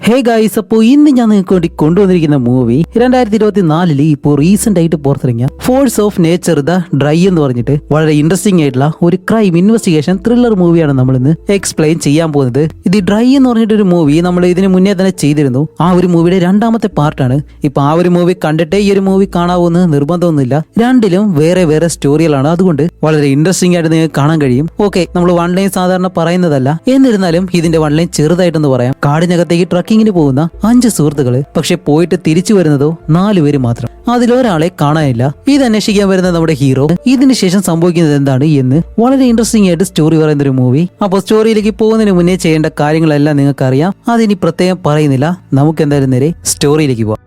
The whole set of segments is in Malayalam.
ഹേ ഗൈസ്, അപ്പോൾ ഇന്ന് ഞാൻ നിങ്ങൾക്ക് വേണ്ടി കൊണ്ടുവന്നിരിക്കുന്ന മൂവി 2024 ഇപ്പോൾ റീസെന്റ് ആയിട്ട് പുറത്തിറങ്ങിയ force of nature the dry എന്ന് പറഞ്ഞിട്ട് വളരെ ഇൻട്രസ്റ്റിംഗ് ആയിട്ടുള്ള ഒരു ക്രൈം ഇൻവെസ്റ്റിഗേഷൻ ത്രില്ലർ മൂവിയാണ് നമ്മൾ ഇന്ന് എക്സ്പ്ലെയിൻ ചെയ്യാൻ പോകുന്നത്. ഇത് ഡ്രൈ എന്ന് പറഞ്ഞിട്ടൊരു മൂവി നമ്മൾ ഇതിന് മുന്നേ തന്നെ ചെയ്തിരുന്നു. ആ ഒരു മൂവിയുടെ രണ്ടാമത്തെ പാർട്ടാണ്. ഇപ്പൊ ആ ഒരു മൂവി കണ്ടിട്ടേ ഈ ഒരു മൂവി കാണാവുന്ന നിർബന്ധമൊന്നുമില്ല. രണ്ടിലും വേറെ വേറെ സ്റ്റോറികളാണ്. അതുകൊണ്ട് വളരെ ഇൻട്രസ്റ്റിംഗ് ആയിട്ട് നിങ്ങൾക്ക് കാണാൻ കഴിയും. ഓക്കെ, നമ്മൾ വൺ ലൈൻ സാധാരണ പറയുന്നതല്ല, എന്നിരുന്നാലും ഇതിന്റെ വൺ ലൈൻ ചെറുതായിട്ടൊന്ന് പറയാം. കാടിനകത്തേക്ക് ട്രക്കിങ്ങിന് പോകുന്ന 5 സുഹൃത്തുക്കള്, പക്ഷെ പോയിട്ട് തിരിച്ചു വരുന്നതോ 4 പേര് മാത്രം. അതിലൊരാളെ കാണാനില്ല. ഇത് അന്വേഷിക്കാൻ വരുന്ന നമ്മുടെ ഹീറോ ഇതിന് ശേഷം സംഭവിക്കുന്നത് എന്താണ് എന്ന് വളരെ ഇൻട്രസ്റ്റിംഗ് ആയിട്ട് സ്റ്റോറി പറയുന്ന ഒരു മൂവി. അപ്പോൾ സ്റ്റോറിയിലേക്ക് പോകുന്നതിന് മുന്നേ ചെയ്യേണ്ട കാര്യങ്ങളെല്ലാം നിങ്ങൾക്ക് അറിയാം. അതിനി പ്രത്യേകം പറയുന്നില്ല. നമുക്ക് എന്തായാലും നേരെ സ്റ്റോറിയിലേക്ക് പോവാം.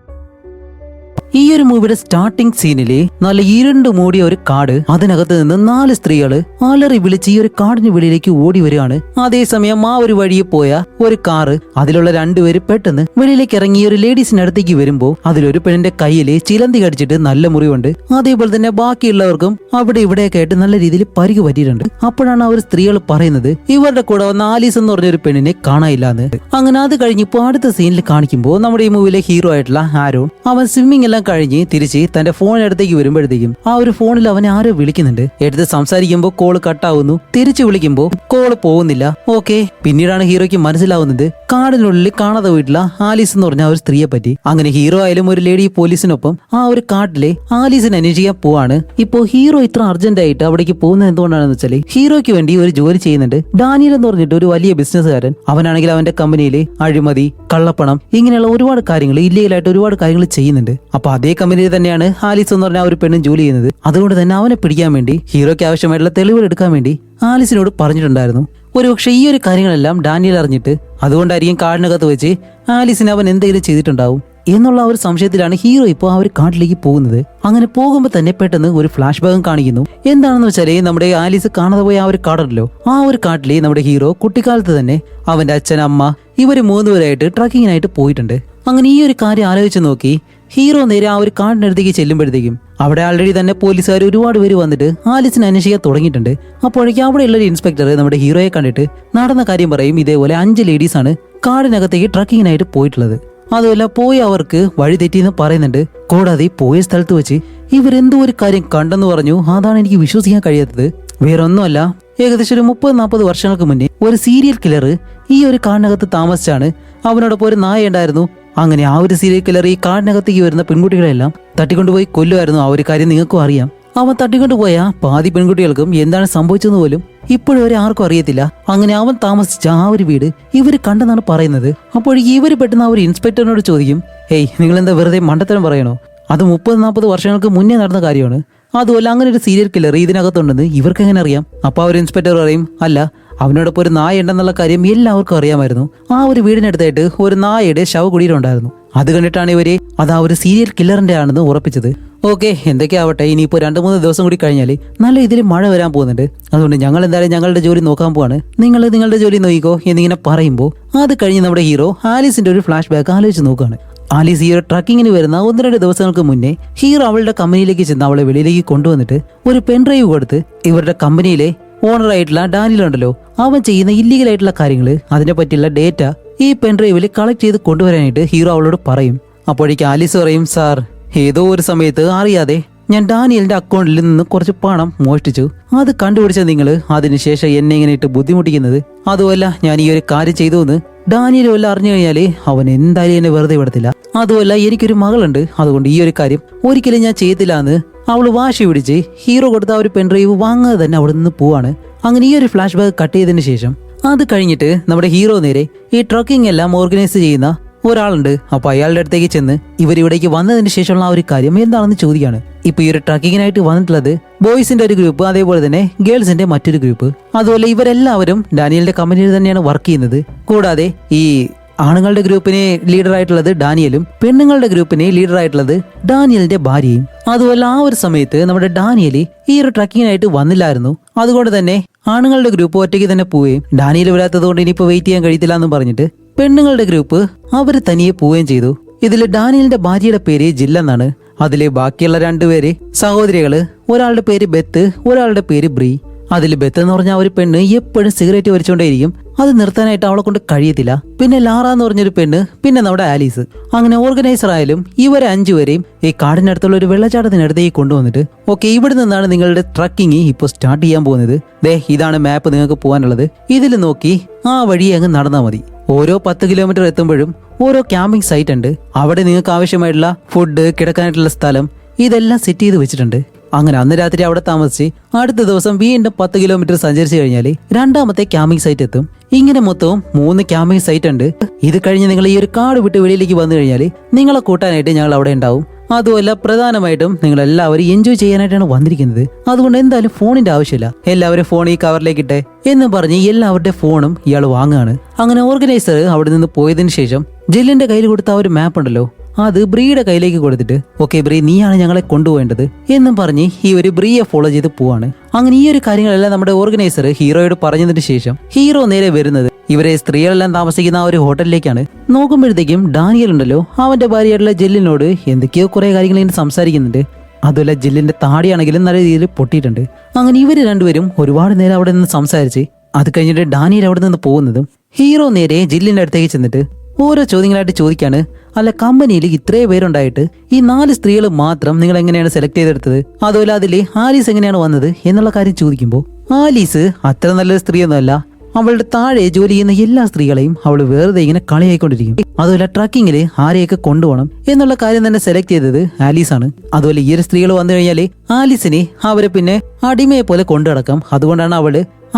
ഈ ഒരു മൂവിയുടെ സ്റ്റാർട്ടിംഗ് സീനില് നല്ല ഇരുണ്ട് മൂടിയ ഒരു കാട്, അതിനകത്ത് നിന്ന് 4 സ്ത്രീകള് അലറി വിളിച്ച് ഈ ഒരു കാടിന് വെളിയിലേക്ക് ഓടി വരികയാണ്. അതേസമയം ആ ഒരു വഴിയെ പോയ ഒരു കാറ്, അതിലുള്ള 2 പേര് പെട്ടെന്ന് വെളിയിലേക്ക് ഇറങ്ങി ഒരു ലേഡീസിന്റെ അടുത്തേക്ക് വരുമ്പോ അതിലൊരു പെണ്ണിന്റെ കയ്യില് ചിലന്തി കടിച്ചിട്ട് നല്ല മുറിവുണ്ട്. അതേപോലെ തന്നെ ബാക്കിയുള്ളവർക്കും അവിടെ ഇവിടെയൊക്കെ ആയിട്ട് നല്ല രീതിയിൽ പരിക്ക് പറ്റിയിട്ടുണ്ട്. അപ്പോഴാണ് ആ ഒരു സ്ത്രീകൾ പറയുന്നത് ഇവരുടെ കൂടെ വന്ന ആലീസ് എന്ന് പറഞ്ഞൊരു പെണ്ണിനെ കാണാനില്ലാന്ന്. അങ്ങനെ അത് കഴിഞ്ഞിപ്പോ അടുത്ത സീനിൽ കാണിക്കുമ്പോൾ നമ്മുടെ ഈ മൂവിയിലെ ഹീറോ ആയിട്ടുള്ള ആരോൺ, അവൻ സ്വിമ്മിംഗ് എല്ലാം കഴിഞ്ഞ് തിരിച്ച് തന്റെ ഫോണിനടുത്തേക്ക് വരുമ്പോഴത്തേക്കും ആ ഒരു ഫോണിൽ അവനെ ആരോ വിളിക്കുന്നുണ്ട്. എടുത്ത് സംസാരിക്കുമ്പോൾ കോള് കട്ടാവുന്നു, തിരിച്ചു വിളിക്കുമ്പോൾ കോള് പോകുന്നില്ല. ഓക്കെ, പിന്നീടാണ് ഹീറോയ്ക്ക് മനസ്സിലാവുന്നത് കാടിനുള്ളിൽ കാണാതെ പോയിട്ടുള്ള ആലീസ് എന്ന് പറഞ്ഞ ഒരു സ്ത്രീയെ പറ്റി. അങ്ങനെ ഹീറോ ആയാലും ഒരു ലേഡി പോലീസിനൊപ്പം ആ ഒരു കാട്ടിലെ ആലീസിനെ അന്വേഷിക്കാൻ പോവാണ്. ഇപ്പോ ഹീറോ ഇത്ര അർജന്റ് ആയിട്ട് അവിടേക്ക് പോകുന്നത് എന്തുകൊണ്ടാണെന്ന് വെച്ചാൽ ഹീറോയ്ക്ക് വേണ്ടി ഒരു ജോലി ചെയ്യുന്നുണ്ട് ഡാനിയൽ എന്ന് പറഞ്ഞിട്ട് ഒരു വലിയ ബിസിനസ്സുകാരൻ. അവനാണെങ്കിൽ അവന്റെ കമ്പനിയിൽ അഴിമതി, കള്ളപ്പണം, ഇങ്ങനെയുള്ള ഒരുപാട് കാര്യങ്ങൾ, ഇല്ലീഗലായിട്ട് ഒരുപാട് കാര്യങ്ങൾ ചെയ്യുന്നുണ്ട്. അപ്പൊ അതേ കമ്പനിയിൽ തന്നെയാണ് ആലീസ് എന്ന് പറഞ്ഞ ആ ഒരു പെണ്ണും ജോലി ചെയ്യുന്നത്. അതുകൊണ്ട് തന്നെ അവനെ പിടിക്കാൻ വേണ്ടി ഹീറോയ്ക്ക് ആവശ്യമായിട്ടുള്ള തെളിവുകൾ എടുക്കാൻ വേണ്ടി ആലീസിനോട് പറഞ്ഞിട്ടുണ്ടായിരുന്നു. ഒരുപക്ഷെ ഈ ഒരു കാര്യങ്ങളെല്ലാം ഡാനിയൽ അറിഞ്ഞിട്ട് അതുകൊണ്ടായിരിക്കും കാടിനകത്ത് വെച്ച് ആലീസിന് അവൻ എന്തെങ്കിലും ചെയ്തിട്ടുണ്ടാവും എന്നുള്ള ഒരു സംശയത്തിലാണ് ഹീറോ ഇപ്പോൾ ആ ഒരു കാട്ടിലേക്ക് പോകുന്നത്. അങ്ങനെ പോകുമ്പോൾ തന്നെ പെട്ടെന്ന് ഒരു ഫ്ലാഷ് ബാക്ക് കാണിക്കുന്നു. എന്താണെന്ന് വെച്ചാല് നമ്മുടെ ആലീസ് കാണാതെ പോയ ആ ഒരു കാടുണ്ടല്ലോ, ആ ഒരു കാട്ടില് നമ്മുടെ ഹീറോ കുട്ടിക്കാലത്ത് തന്നെ അവന്റെ അച്ഛൻ, അമ്മ ഇവര് 3 പേരായിട്ട് ട്രക്കിങ്ങിനായിട്ട് പോയിട്ടുണ്ട്. അങ്ങനെ ഈ ഒരു കാര്യം ആലോചിച്ച് നോക്കി ഹീറോ നേരെ ആ ഒരു കാടിനടുത്തേക്ക് ചെല്ലുമ്പോഴത്തേക്കും അവിടെ ആൾറെഡി തന്നെ പോലീസുകാർ ഒരുപാട് പേര് വന്നിട്ട് ആലീസിനെ അന്വേഷിക്കാൻ തുടങ്ങിയിട്ടുണ്ട്. അപ്പോഴേക്കും അവിടെയുള്ള ഒരു ഇൻസ്പെക്ടർ നമ്മുടെ ഹീറോയെ കണ്ടിട്ട് നടന്ന കാര്യം പറയും. ഇതേപോലെ 5 ലേഡീസാണ് കാടിനകത്തേക്ക് ട്രക്കിങ്ങിനായിട്ട് പോയിട്ടുള്ളത്. അതുമല്ല പോയി അവർക്ക് വഴി തെറ്റിയെന്ന് പറയുന്നുണ്ട്. കൂടാതെ പോയ സ്ഥലത്ത് വെച്ച് ഇവരെന്തോ ഒരു കാര്യം കണ്ടെന്ന് പറഞ്ഞു. അതാണ് എനിക്ക് വിശ്വസിക്കാൻ കഴിയാത്തത്. വേറെ ഒന്നുമല്ല, ഏകദേശം ഒരു 30-40 വർഷങ്ങൾക്ക് മുന്നേ ഒരു സീരിയൽ കില്ലർ ഈ ഒരു കാടിനകത്ത് താമസിച്ചാണ്. അവനോടൊപ്പം ഒരു നായ ഉണ്ടായിരുന്നു. അങ്ങനെ ആ ഒരു സീരിയൽ കില്ലർ ഈ കാടിനകത്തേക്ക് വരുന്ന പെൺകുട്ടികളെല്ലാം തട്ടിക്കൊണ്ടുപോയി കൊല്ലുമായിരുന്നു. ആ ഒരു കാര്യം നിങ്ങൾക്കും അറിയാം. അവൻ തട്ടിക്കൊണ്ടുപോയ പാതി പെൺകുട്ടികൾക്കും എന്താണ് സംഭവിച്ചെന്ന് പോലും ഇപ്പോഴും വരെ ആർക്കും അറിയത്തില്ല. അങ്ങനെ അവൻ താമസിച്ച ആ ഒരു വീട് ഇവര് കണ്ടെന്നാണ് പറയുന്നത്. അപ്പോഴേക്കും ഇവര് പെട്ടെന്ന് ആ ഒരു ഇൻസ്പെക്ടറിനോട് ചോദിക്കും, ഹേയ്, നിങ്ങൾ എന്താ വെറുതെ മണ്ടത്തരം പറയണോ? അത് 30-40 വർഷങ്ങൾക്ക് മുന്നേ നടന്ന കാര്യമാണ്. അതുമല്ല അങ്ങനെ ഒരു സീരിയൽ കില്ലർ ഇതിനകത്തുണ്ടെന്ന് ഇവർക്ക് എങ്ങനെ അറിയാം? അപ്പൊ ആ ഒരു ഇൻസ്പെക്ടർ പറയും, അല്ല, അവനോടൊപ്പം ഒരു നായ ഉണ്ടെന്നുള്ള കാര്യം എല്ലാവർക്കും അറിയാമായിരുന്നു. ആ ഒരു വീടിനടുത്തായിട്ട് ഒരു നായയുടെ ശവകുടീരം ഉണ്ടായിരുന്നു. അത് കണ്ടിട്ടാണ് ഇവര് അത് ആ ഒരു സീരിയൽ കില്ലറിന്റെ ആണെന്ന് ഉറപ്പിച്ചത്. ഓക്കെ, എന്തൊക്കെയാവട്ടെ, ഇനിയിപ്പോ 2-3 ദിവസം കൂടി കഴിഞ്ഞാൽ നല്ല ഇതിൽ മഴ വരാൻ പോകുന്നുണ്ട്. അതുകൊണ്ട് ഞങ്ങൾ എന്തായാലും ഞങ്ങളുടെ ജോലി നോക്കാൻ പോവാണ്. നിങ്ങൾ നിങ്ങളുടെ ജോലി നോക്കിക്കോ എന്നിങ്ങനെ പറയുമ്പോൾ അത് കഴിഞ്ഞ് നമ്മുടെ ഹീറോ ആലീസിന്റെ ഒരു ഫ്ലാഷ് ബാക്ക് ആലോചിച്ച് നോക്കുകയാണ്. ആലീസ് ഈ ഒരു ട്രക്കിങ്ങിന് വരുന്ന 1-2 ദിവസങ്ങൾക്ക് മുന്നേ ഹീറോ അവളുടെ കമ്പനിയിലേക്ക് ചെന്ന് അവളെ വെളിയിലേക്ക് കൊണ്ടുവന്നിട്ട് ഒരു പെൻഡ്രൈവ് കൊടുത്ത് ഇവരുടെ കമ്പനിയിലെ ഓണറായിട്ടുള്ള ഡാനിയൽ ഉണ്ടല്ലോ, അവൻ ചെയ്യുന്ന ഇല്ലീഗൽ ആയിട്ടുള്ള കാര്യങ്ങള്, അതിനെ പറ്റിയുള്ള ഡേറ്റ ഈ പെൻഡ്രൈവിൽ കളക്ട് ചെയ്ത് കൊണ്ടുവരാനായിട്ട് ഹീറോ അവളോട് പറയും. അപ്പോഴേക്ക് ആലീസ് പറയും, സാർ, ഏതോ ഒരു സമയത്ത് അറിയാതെ ഞാൻ ഡാനിയലിന്റെ അക്കൗണ്ടിൽ നിന്ന് കുറച്ച് പണം മോഷ്ടിച്ചു. അത് കണ്ടുപിടിച്ച നിങ്ങള് അതിനുശേഷം എന്നെ ഇങ്ങനെ ഇട്ട് ബുദ്ധിമുട്ടിക്കുന്നത്. അതുമല്ല, ഞാൻ ഈ ഒരു കാര്യം ചെയ്തു എന്ന് ഡാനിയൽ വല്ല അറിഞ്ഞു കഴിഞ്ഞാല് അവൻ എന്തായാലും എന്നെ വെറുതെ വിടത്തില്ല. അതുമല്ല, എനിക്കൊരു മകളുണ്ട്. അതുകൊണ്ട് ഈ ഒരു കാര്യം ഒരിക്കലും ഞാൻ ചെയ്യത്തില്ല എന്ന് അവള് വാശി പിടിച്ച് ഹീറോ കൊടുത്ത ഒരു പെൻഡ്രൈവ് വാങ്ങാതെ തന്നെ അവിടെ നിന്ന് പോവാണ്. അങ്ങനെ ഈ ഒരു ഫ്ലാഷ് ബാക്ക് കട്ട് ചെയ്തതിന് ശേഷം അത് കഴിഞ്ഞിട്ട് നമ്മുടെ ഹീറോ നേരെ ഈ ട്രക്കിംഗ് എല്ലാം ഓർഗനൈസ് ചെയ്യുന്ന ഒരാളുണ്ട്. അപ്പൊ അയാളുടെ അടുത്തേക്ക് ചെന്ന് ഇവരിവിടേക്ക് വന്നതിന് ശേഷമുള്ള ആ ഒരു കാര്യം എന്താണെന്ന് ചോദിക്കുകയാണ്. ഇപ്പൊ ഈ ഒരു ട്രക്കിങ്ങിനായിട്ട് വന്നിട്ടുള്ളത് ബോയ്സിന്റെ ഒരു ഗ്രൂപ്പ്, അതേപോലെ തന്നെ ഗേൾസിന്റെ മറ്റൊരു ഗ്രൂപ്പ്. അതുപോലെ ഇവരെല്ലാവരും ഡാനിയലിന്റെ കമ്പനിയിൽ തന്നെയാണ് വർക്ക് ചെയ്യുന്നത്. കൂടാതെ ഈ ആണുങ്ങളുടെ ഗ്രൂപ്പിന് ലീഡർ ആയിട്ടുള്ളത് ഡാനിയലും പെണ്ണുങ്ങളുടെ ഗ്രൂപ്പിന് ലീഡർ ആയിട്ടുള്ളത് ഡാനിയലിന്റെ ഭാര്യയും. അതുപോലെ ആ ഒരു സമയത്ത് നമ്മുടെ ഡാനിയല് ഈ ഒരു ട്രക്കിങ്ങിനായിട്ട് വന്നില്ലായിരുന്നു. അതുകൊണ്ട് തന്നെ ആണുങ്ങളുടെ ഗ്രൂപ്പ് ഒറ്റയ്ക്ക് തന്നെ പോവുകയും ഡാനിയൽ വരാത്തത് കൊണ്ട് ഇനിയിപ്പോ വെയിറ്റ് ചെയ്യാൻ കഴിയത്തില്ല എന്ന് പറഞ്ഞിട്ട് പെണ്ണുങ്ങളുടെ ഗ്രൂപ്പ് അവര് തനിയെ പോവുകയും ചെയ്തു. ഇതിൽ ഡാനിയലിന്റെ ഭാര്യയുടെ പേര് ജില്ല എന്നാണ്. അതിലെ ബാക്കിയുള്ള 2 പേര് സഹോദരികള്, ഒരാളുടെ പേര് ബെത്ത്, ഒരാളുടെ പേര് ബ്രീ. അതിൽ ബെത്ത് എന്ന് പറഞ്ഞ ഒരു പെണ്ണ് എപ്പോഴും സിഗരറ്റ് വലിച്ചുകൊണ്ടേയിരിക്കും. അത് നിർത്താനായിട്ട് അവളെ കൊണ്ട് കഴിയത്തില്ല. പിന്നെ ലാറ എന്ന് പറഞ്ഞൊരു പെണ്ണ്, പിന്നെ നമ്മുടെ ആലീസ്. അങ്ങനെ ഓർഗനൈസർ ആയാലും ഇവരെ 5 പേരെയും ഈ കാടിനടുത്തുള്ള ഒരു വെള്ളച്ചാട്ടത്തിനടുത്തേക്ക് കൊണ്ടുവന്നിട്ട് ഓക്കെ, ഇവിടെ നിന്നാണ് നിങ്ങളുടെ ട്രക്കിങ് ഇപ്പോൾ സ്റ്റാർട്ട് ചെയ്യാൻ പോകുന്നത്. ദേ ഇതാണ് മാപ്പ് നിങ്ങൾക്ക് പോകാനുള്ളത്. ഇതിൽ നോക്കി ആ വഴി അങ്ങ് നടന്നാൽ മതി. ഓരോ 10 കിലോമീറ്റർ എത്തുമ്പോഴും ഓരോ ക്യാമ്പിംഗ് സൈറ്റ് ഉണ്ട്. അവിടെ നിങ്ങൾക്ക് ആവശ്യമായിട്ടുള്ള ഫുഡ്, കിടക്കാനായിട്ടുള്ള സ്ഥലം ഇതെല്ലാം സെറ്റ് ചെയ്ത് വെച്ചിട്ടുണ്ട്. അങ്ങനെ അന്ന് രാത്രി അവിടെ താമസിച്ച് അടുത്ത ദിവസം വീണ്ടും 10 കിലോമീറ്റർ സഞ്ചരിച്ചു കഴിഞ്ഞാൽ രണ്ടാമത്തെ ക്യാമ്പിംഗ് സൈറ്റ് എത്തും. ഇങ്ങനെ മൊത്തവും 3 ക്യാമ്പിംഗ് സൈറ്റ് ഉണ്ട്. ഇത് കഴിഞ്ഞ് നിങ്ങൾ ഈ ഒരു കാട് വിട്ട് വെളിയിലേക്ക് വന്നു കഴിഞ്ഞാൽ നിങ്ങളെ കൂട്ടാനായിട്ട് ഞങ്ങൾ അവിടെ ഉണ്ടാവും. അതുമല്ല, പ്രധാനമായിട്ടും നിങ്ങൾ എല്ലാവരും എൻജോയ് ചെയ്യാനായിട്ടാണ് വന്നിരിക്കുന്നത്. അതുകൊണ്ട് എന്തായാലും ഫോണിന്റെ ആവശ്യമില്ല. എല്ലാവരും ഫോൺ ഈ കവറിലേക്ക് ഇട്ടെ എന്ന് പറഞ്ഞ് എല്ലാവരുടെ ഫോണും ഇയാൾ വാങ്ങുകയാണ്. അങ്ങനെ ഓർഗനൈസർ അവിടെ നിന്ന് പോയതിനു ശേഷം ജില്ലിന്റെ കയ്യിൽ കൊടുത്ത ആ ഒരു മാപ്പ് ഉണ്ടല്ലോ, അത് ബ്രീയുടെ കയ്യിലേക്ക് കൊടുത്തിട്ട് ഓക്കെ ബ്രീ, നീയാണ് ഞങ്ങളെ കൊണ്ടുപോകേണ്ടത് എന്നും പറഞ്ഞ് ഈ ഒരു ബ്രീയെ ഫോളോ ചെയ്ത് പോവാണ്. അങ്ങനെ ഈ ഒരു കാര്യങ്ങളെല്ലാം നമ്മുടെ ഓർഗനൈസർ ഹീറോയോട് പറഞ്ഞതിന് ശേഷം ഹീറോ നേരെ വരുന്നത് ഇവരെ സ്ത്രീകളെല്ലാം താമസിക്കുന്ന ആ ഒരു ഹോട്ടലിലേക്കാണ്. നോക്കുമ്പോഴത്തേക്കും ഡാനിയൽ ഉണ്ടല്ലോ, അവന്റെ ഭാര്യയായിട്ടുള്ള ജെല്ലിനോട് എന്തൊക്കെയോ കുറെ കാര്യങ്ങൾ ഇങ്ങനെ സംസാരിക്കുന്നുണ്ട്. അതുപോലെ ജില്ലിന്റെ താടിയാണെങ്കിലും നല്ല രീതിയിൽ പൊട്ടിയിട്ടുണ്ട്. അങ്ങനെ ഇവര് രണ്ടുപേരും ഒരുപാട് നേരം അവിടെ നിന്ന് സംസാരിച്ച് അത് കഴിഞ്ഞിട്ട് ഡാനിയൽ അവിടെ നിന്ന് പോകുന്നതും ഹീറോ നേരെ ജില്ലിന്റെ അടുത്തേക്ക് ചെന്നിട്ട് ഓരോ ചോദ്യങ്ങളായിട്ട് ചോദിക്കാണ്. അല്ല, കമ്പനിയിൽ ഇത്രയും പേരുണ്ടായിട്ട് ഈ 4 സ്ത്രീകൾ മാത്രം നിങ്ങൾ എങ്ങനെയാണ് സെലക്ട് ചെയ്തെടുത്തത്? അതുപോലെ അതിൽ ആലീസ് എങ്ങനെയാണ് വന്നത് എന്നുള്ള കാര്യം ചോദിക്കുമ്പോൾ ആലീസ് അത്ര നല്ലൊരു സ്ത്രീയൊന്നുമല്ല. അവളുടെ താഴെ ജോലി ചെയ്യുന്ന എല്ലാ സ്ത്രീകളെയും അവൾ വെറുതെ ഇങ്ങനെ കളിയായിക്കൊണ്ടിരിക്കും. അതുപോലെ ട്രക്കിങ്ങിൽ ആരെയൊക്കെ കൊണ്ടുപോകണം എന്നുള്ള കാര്യം തന്നെ സെലക്ട് ചെയ്തത് ആലീസ് ആണ്. അതുപോലെ ഈ ഒരു സ്ത്രീകൾ വന്നു കഴിഞ്ഞാല് ആലീസിനെ അവരെ പിന്നെ അടിമയെ പോലെ കൊണ്ടു നടക്കാം. അതുകൊണ്ടാണ് അവരെ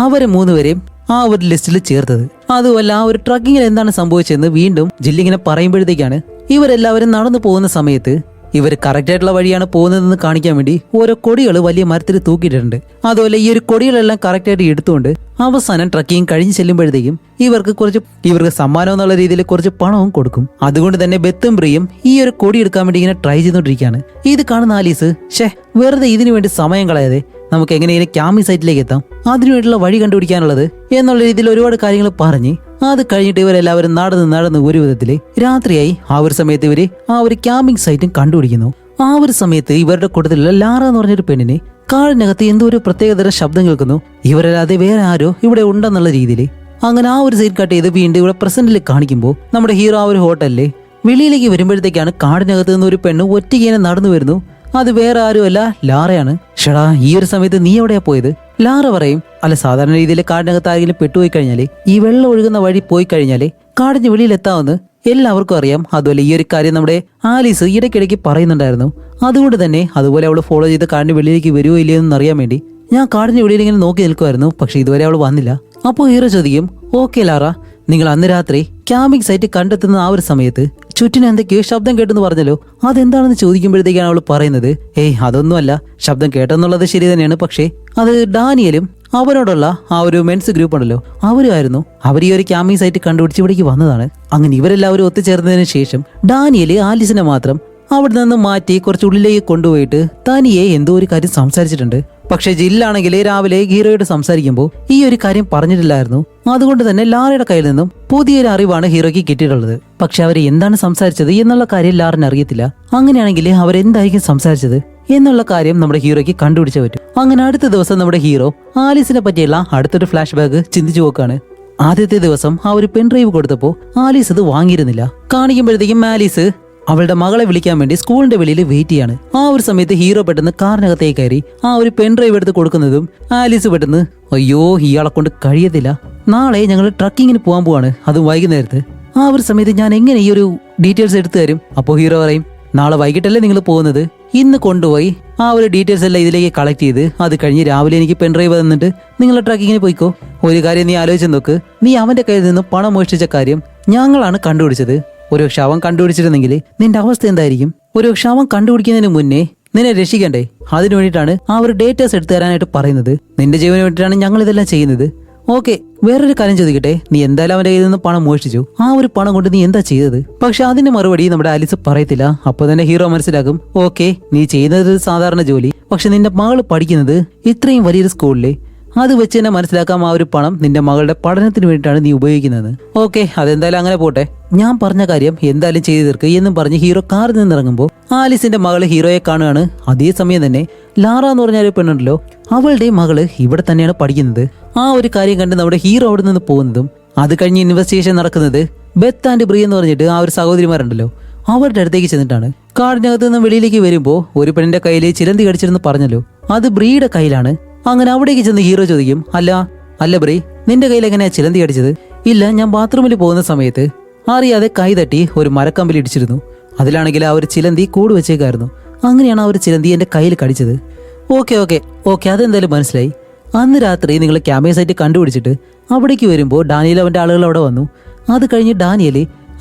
3 പേരെയും ആ ഒരു ലിസ്റ്റിൽ ചേർത്തത്. അതുമല്ല, ആ ഒരു ട്രക്കിങ്ങിൽ എന്താണ് സംഭവിച്ചതെന്ന് വീണ്ടും ജില്ലിങ്ങനെ പറയുമ്പോഴത്തേക്കാണ് ഇവരെല്ലാവരും നടന്നു പോകുന്ന സമയത്ത് ഇവർ കറക്റ്റ് ആയിട്ടുള്ള വഴിയാണ് പോകുന്നതെന്ന് കാണിക്കാൻ വേണ്ടി ഓരോ കൊടികൾ വലിയ മരത്തിൽ തൂക്കിയിട്ടുണ്ട്. അതുപോലെ ഈ ഒരു കൊടികളെല്ലാം കറക്റ്റ് ആയിട്ട് എടുത്തുകൊണ്ട് അവസാനം ട്രക്കിങ് കഴിഞ്ഞ് ചെല്ലുമ്പോഴത്തേക്കും ഇവർക്ക് സമ്മാനം എന്നുള്ള രീതിയിൽ കുറച്ച് പണവും കൊടുക്കും. അതുകൊണ്ട് തന്നെ ബെത്തും ബ്രിയും ഈ ഒരു കൊടി എടുക്കാൻ വേണ്ടി ഇങ്ങനെ ട്രൈ ചെയ്തുകൊണ്ടിരിക്കുകയാണ്. ഇത് കാണുന്ന ആലീസ്, വെറുതെ ഇതിനു വേണ്ടി സമയം കളയാതെ നമുക്ക് എങ്ങനെയെങ്കിലും ക്യാമ്പിംഗ് സൈറ്റിലേക്ക് എത്താം, അതിനുവേണ്ടിയുള്ള വഴി കണ്ടുപിടിക്കാനുള്ളത് എന്നുള്ള രീതിയിൽ ഒരുപാട് കാര്യങ്ങൾ പറഞ്ഞ് അത് കഴിഞ്ഞിട്ട് ഇവരെല്ലാവരും നടന്ന് ഒരു വിധത്തില് രാത്രിയായി. ആ ഒരു സമയത്ത് ഇവര് ആ ഒരു ക്യാമ്പിംഗ് സൈറ്റും കണ്ടുപിടിക്കുന്നു. ആ ഒരു സമയത്ത് ഇവരുടെ കൂട്ടത്തിലുള്ള ലാറ എന്ന് പറഞ്ഞൊരു പെണ്ണിനെ കാടിനകത്ത് എന്തോ ഒരു പ്രത്യേകതരം ശബ്ദം കേൾക്കുന്നു. ഇവരല്ലാതെ വേറെ ആരോ ഇവിടെ ഉണ്ടെന്നുള്ള രീതിയിൽ. അങ്ങനെ ആ ഒരു സൈറ്റ് കട്ട് ചെയ്ത് വീണ്ടും ഇവിടെ പ്രസന്റിൽ കാണിക്കുമ്പോൾ നമ്മുടെ ഹീറോ ആ ഒരു ഹോട്ടലിലെ വെളിയിലേക്ക് വരുമ്പോഴത്തേക്കാണ് കാടിനകത്ത് നിന്ന് ഒരു പെണ്ണ് ഒറ്റയ്ക്ക് നടന്നു വരുന്നു. അത് വേറെ ആരുമല്ല, ലാറയാണ്. ഷടാ, ഈ ഒരു സമയത്ത് നീ എവിടെയാ പോയത്? ലാറ പറയും, അല്ല, സാധാരണ രീതിയിൽ കാടിനകത്ത് ആരെങ്കിലും പെട്ടുപോയി കഴിഞ്ഞാല് ഈ വെള്ളം ഒഴുകുന്ന വഴി പോയി കഴിഞ്ഞാല് കാടിന് വെളിയിലെത്താമെന്ന് എല്ലാവർക്കും അറിയാം. അതുപോലെ ഈ ഒരു കാര്യം നമ്മുടെ ആലീസ് ഇടയ്ക്കിടയ്ക്ക് പറയുന്നുണ്ടായിരുന്നു. അതുകൊണ്ട് തന്നെ അതുപോലെ അവൾ ഫോളോ ചെയ്ത് കാടിന് വെളിയിലേക്ക് വരുമോ ഇല്ലയോ എന്ന് അറിയാൻ വേണ്ടി ഞാൻ കാടിന് വെളിയിൽ ഇങ്ങനെ നോക്കി നിൽക്കുമായിരുന്നു. പക്ഷെ ഇതുവരെ അവൾ വന്നില്ല. അപ്പോൾ ഹീറോ ചോദിക്കും, ഓക്കെ ലാറ, നിങ്ങൾ അന്ന് രാത്രി ക്യാമ്പിംഗ് സൈറ്റ് കണ്ടെത്തുന്ന ആ ഒരു സമയത്ത് ചുറ്റിന് എന്തൊക്കെയോ ശബ്ദം കേട്ടെന്ന് പറഞ്ഞല്ലോ, അതെന്താണെന്ന് ചോദിക്കുമ്പോഴത്തേക്കാണ് അവൾ പറയുന്നത്, അതൊന്നുമല്ല, ശബ്ദം കേട്ടെന്നുള്ളത് ശരി തന്നെയാണ്, പക്ഷേ അത് ഡാനിയലും അവരോടുള്ള ആ ഒരു മെൻസ് ഗ്രൂപ്പ് ഉണ്ടല്ലോ, അവരുമായിരുന്നു. അവർ ഈ ഒരു ക്യാമ്പിംഗ് സൈറ്റ് കണ്ടുപിടിച്ച് ഇവിടേക്ക് വന്നതാണ്. അങ്ങനെ ഇവരെല്ലാവരും ഒത്തുചേർന്നതിന് ശേഷം ഡാനിയല് ആലീസിനെ മാത്രം അവിടെ നിന്ന് മാറ്റി കുറച്ച് ഉള്ളിലേക്ക് കൊണ്ടുപോയിട്ട് തനിയെ എന്തോ ഒരു കാര്യം സംസാരിച്ചിട്ടുണ്ട്. പക്ഷെ ജില്ലാണെങ്കിൽ രാവിലെ ഹീറോയോട് സംസാരിക്കുമ്പോൾ ഈ ഒരു കാര്യം പറഞ്ഞിട്ടില്ലായിരുന്നു. അതുകൊണ്ട് തന്നെ ലാറയുടെ കയ്യിൽ നിന്നും പുതിയൊരു അറിവാണ് ഹീറോയ്ക്ക് കിട്ടിയിട്ടുള്ളത്. പക്ഷെ അവർ എന്താണ് സംസാരിച്ചത് എന്നുള്ള കാര്യം ലാറിന് അറിയത്തില്ല. അങ്ങനെയാണെങ്കിൽ അവരെന്തായിരിക്കും സംസാരിച്ചത് എന്നുള്ള കാര്യം നമ്മുടെ ഹീറോയ്ക്ക് കണ്ടുപിടിച്ചേ പറ്റും. അങ്ങനെ അടുത്ത ദിവസം നമ്മുടെ ഹീറോ ആലീസിനെ പറ്റിയുള്ള അടുത്തൊരു ഫ്ലാഷ് ബാക്ക് ചിന്തിച്ചു നോക്കാണ്. ആദ്യത്തെ ദിവസം ആ ഒരു പെൻഡ്രൈവ് കൊടുത്തപ്പോൾ ആലീസ് അത് വാങ്ങിയിരുന്നില്ല. കാണിക്കുമ്പോഴത്തേക്കും ആലീസ് അവളുടെ മകളെ വിളിക്കാൻ വേണ്ടി സ്കൂളിന്റെ വെളിയിൽ വെയിറ്റ് ചെയ്യാണ്. ആ ഒരു സമയത്ത് ഹീറോ പെട്ടെന്ന് കാറിനകത്തേക്ക് കയറി ആ ഒരു പെൻഡ്രൈവ് എടുത്ത് കൊടുക്കുന്നതും ആലീസ് പെട്ടെന്ന്, അയ്യോ, ഇയാളെ കൊണ്ട് കഴിയത്തില്ല, നാളെ ഞങ്ങൾ ട്രക്കിങ്ങിന് പോകാൻ പോവാണ്, അതും വൈകുന്നേരത്ത്. ആ ഒരു സമയത്ത് ഞാൻ എങ്ങനെ ഈ ഒരു ഡീറ്റെയിൽസ് എടുത്തു തരും? അപ്പോൾ ഹീറോ പറയും, നാളെ വൈകിട്ടല്ലേ നിങ്ങൾ പോകുന്നത്, ഇന്ന് കൊണ്ടുപോയി ആ ഒരു ഡീറ്റെയിൽസ് എല്ലാം ഇതിലേക്ക് കളക്ട് ചെയ്ത് അത് കഴിഞ്ഞ് രാവിലെ എനിക്ക് പെൻഡ്രൈവ് തന്നിട്ട് നിങ്ങൾ ട്രക്കിങ്ങിന് പോയിക്കോ. ഒരു കാര്യം നീ ആലോചിച്ച് നോക്ക്, നീ അവന്റെ കയ്യിൽ നിന്ന് പണം മോഷ്ടിച്ച കാര്യം ഞങ്ങളാണ് കണ്ടുപിടിച്ചത്. ഒരു ശവം കണ്ടുപിടിച്ചിരുന്നെങ്കിൽ നിന്റെ അവസ്ഥ എന്തായിരിക്കും? ഒരു ശവം കണ്ടുപിടിക്കുന്നതിന് മുന്നേ നിന്നെ രക്ഷിക്കണ്ടേ? അതിനു വേണ്ടിയിട്ടാണ് ആ ഒരു ഡേറ്റാസ് എടുത്തു തരാനായിട്ട് പറയുന്നത്. നിന്റെ ജീവന് വേണ്ടിയിട്ടാണ് ഞങ്ങൾ ഇതെല്ലാം ചെയ്യുന്നത്. ഓക്കെ, വേറൊരു കാര്യം ചോദിക്കട്ടെ, നീ എന്തായാലും അവന്റെ കയ്യിൽ നിന്ന് പണം മോഷ്ടിച്ചു, ആ ഒരു പണം കൊണ്ട് നീ എന്താ ചെയ്തത്? പക്ഷെ അതിന് മറുപടി നമ്മുടെ ആലീസ് പറയത്തില്ല. അപ്പൊ തന്നെ ഹീറോ മനസ്സിലാക്കും, ഓക്കെ, നീ ചെയ്യുന്നത് സാധാരണ ജോലി, പക്ഷെ നിന്റെ മകള് പഠിക്കുന്നത് ഇത്രയും വലിയൊരു സ്കൂളില്, അത് വെച്ച് തന്നെ മനസ്സിലാക്കാം ആ ഒരു പണം നിന്റെ മകളുടെ പഠനത്തിന് വേണ്ടിയിട്ടാണ് നീ ഉപയോഗിക്കുന്നത്. ഓക്കെ, അതെന്തായാലും അങ്ങനെ പോട്ടെ, ഞാൻ പറഞ്ഞ കാര്യം എന്തായാലും ചെയ്തു തീർക്ക് എന്നും പറഞ്ഞ് ഹീറോ കാറിൽ നിന്നിറങ്ങുമ്പോൾ ആലീസിന്റെ മകള് ഹീറോയെ കാണുകയാണ്. അതേസമയം തന്നെ ലാറ എന്ന് പറഞ്ഞ ഒരു പെണ്ണുണ്ടല്ലോ, അവളുടെ മകള് ഇവിടെ തന്നെയാണ് പഠിക്കുന്നത്. ആ ഒരു കാര്യം കണ്ട് നമ്മുടെ ഹീറോ അവിടെ നിന്ന് പോകുന്നതും അത് കഴിഞ്ഞ് ഇൻവെസ്റ്റിഗേഷൻ നടക്കുന്നത് ബെത്ത് ആൻഡ് ബ്രീ എന്ന് പറഞ്ഞിട്ട് ആ ഒരു സഹോദരിമാരുണ്ടല്ലോ അവരുടെ അടുത്തേക്ക് ചെന്നിട്ടാണ്. കാടിനകത്ത് നിന്ന് വെളിയിലേക്ക് വരുമ്പോൾ ഒരു പെണ്ണിന്റെ കയ്യിൽ ചിലന്തി കടിച്ചിരുന്ന് പറഞ്ഞല്ലോ, അത് ബ്രീയുടെ കയ്യിലാണ്. അങ്ങനെ അവിടേക്ക് ചെന്ന് ഹീറോ ചോദിക്കും, അല്ല ബ്രീ, നിന്റെ കയ്യിൽ എങ്ങനെയാ ചിലന്തി കടിച്ചത്? ഇല്ല, ഞാൻ ബാത്റൂമിൽ പോകുന്ന സമയത്ത് അറിയാതെ കൈ തട്ടി ഒരു മരക്കമ്പിൽ ഇടിച്ചിരുന്നു. അതിലാണെങ്കിൽ ആ ഒരു ചിലന്തി കൂട് വെച്ചേക്കായിരുന്നു. അങ്ങനെയാണ് ആ ഒരു ചിലന്തി എന്റെ കയ്യിൽ കടിച്ചത്. ഓക്കെ, അതെന്തായാലും മനസ്സിലായി. അന്ന് രാത്രി നിങ്ങൾ ക്യാമറ സൈറ്റ് കണ്ടുപിടിച്ചിട്ട് അവിടേക്ക് വരുമ്പോൾ ഡാനിയൽ അവന്റെ ആളുകൾ അവിടെ വന്നു. അത് കഴിഞ്ഞ് ഡാനിയൽ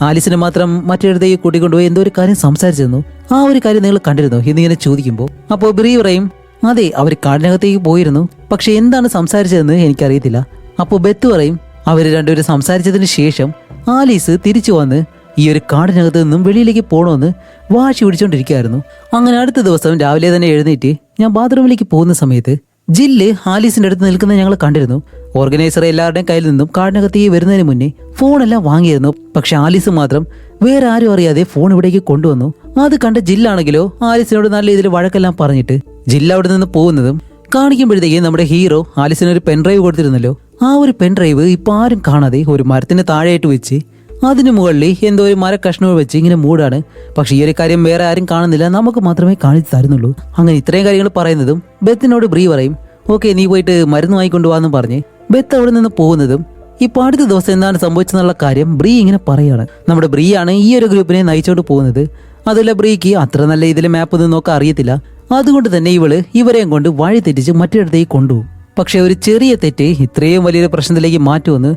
ആലിസിനെ മാത്രം മറ്റൊരിടത്തേക്ക് കൂട്ടിക്കൊണ്ടുപോയി എന്തോ ഒരു കാര്യം സംസാരിച്ചിരുന്നു. ആ ഒരു കാര്യം നിങ്ങൾ കണ്ടിരുന്നോ എന്നിങ്ങനെ ചോദിക്കുമ്പോൾ അപ്പോൾ ബ്രീ പറയും, അതെ, അവർ കാടിനകത്തേക്ക് പോയിരുന്നു, പക്ഷെ എന്താണ് സംസാരിച്ചതെന്ന് എനിക്കറിയത്തില്ല. അപ്പോൾ ബെത്ത് പറയും, അവർ രണ്ടുപേരും സംസാരിച്ചതിന് ശേഷം ആലീസ് തിരിച്ചു വന്ന് ഈ ഒരു കാടിനകത്ത് നിന്നും വെളിയിലേക്ക് പോകണമെന്ന് വാശി പിടിച്ചോണ്ടിരിക്കുകയായിരുന്നു. അങ്ങനെ അടുത്ത ദിവസം രാവിലെ തന്നെ എഴുന്നേറ്റ് ഞാൻ ബാത്റൂമിലേക്ക് പോകുന്ന സമയത്ത് ജില്ല് ആലീസിന്റെ അടുത്ത് നിൽക്കുന്നത് ഞങ്ങൾ കണ്ടിരുന്നു. ഓർഗനൈസർ എല്ലാവരുടെയും കയ്യിൽ നിന്നും കാടിനകത്തേക്ക് വരുന്നതിന് മുന്നേ ഫോണെല്ലാം വാങ്ങിയിരുന്നു. പക്ഷെ ആലീസ് മാത്രം വേറെ ആരും അറിയാതെ ഫോൺ ഇവിടേക്ക് കൊണ്ടുവന്നു. അത് കണ്ട ജില്ലാണെങ്കിലോ ആലീസിനോട് നല്ല രീതിയിൽ വഴക്കെല്ലാം പറഞ്ഞിട്ട് ജില്ല അവിടെ നിന്ന് പോകുന്നതും കാണിക്കുമ്പോഴത്തേക്ക് നമ്മുടെ ഹീറോ ആലീസിന് ഒരു പെൻഡ്രൈവ് കൊടുത്തിരുന്നല്ലോ. ആ ഒരു പെൻഡ്രൈവ് ഇപ്പൊ ആരും കാണാതെ ഒരു മരത്തിന് താഴെയായിട്ട് വെച്ച് അതിന് മുകളിൽ എന്തോ ഒരു മര കഷ്ണങ്ങൾ വെച്ച് ഇങ്ങനെ മൂടാണ്. പക്ഷെ ഈ ഒരു കാര്യം വേറെ ആരും കാണുന്നില്ല, നമുക്ക് മാത്രമേ കാണിച്ചു തരുന്നുള്ളൂ. അങ്ങനെ ഇത്രയും കാര്യങ്ങൾ പറയുന്നതും ബെത്തിനോട് ബ്രീ പറയും, ഓക്കെ, നീ പോയിട്ട് മരുന്ന് വാങ്ങിക്കൊണ്ടു പോകാന്ന് പറഞ്ഞ് ബെത്ത് അവിടെ നിന്ന് പോകുന്നതും ഇപ്പൊ അടുത്ത ദിവസം എന്താണ് സംഭവിച്ചെന്നുള്ള കാര്യം ബ്രീ ഇങ്ങനെ പറയാണ്. നമ്മുടെ ബ്രീ ആണ് ഈ ഒരു ഗ്രൂപ്പിനെ നയിച്ചോണ്ട് പോകുന്നത്. അതല്ല, ബ്രീക്ക് അത്ര നല്ല ഇതിലെ മാപ്പ് ഒന്നും നോക്കാൻ അറിയത്തില്ല. അതുകൊണ്ട് തന്നെ ഇവരെയും കൊണ്ട് വഴി തെറ്റിച്ച് മറ്റൊരിടത്തേക്ക് കൊണ്ടുപോകും. പക്ഷെ ഒരു ചെറിയ തെറ്റ് ഇത്രയും വലിയൊരു പ്രശ്നത്തിലേക്ക് മാറ്റുമെന്ന്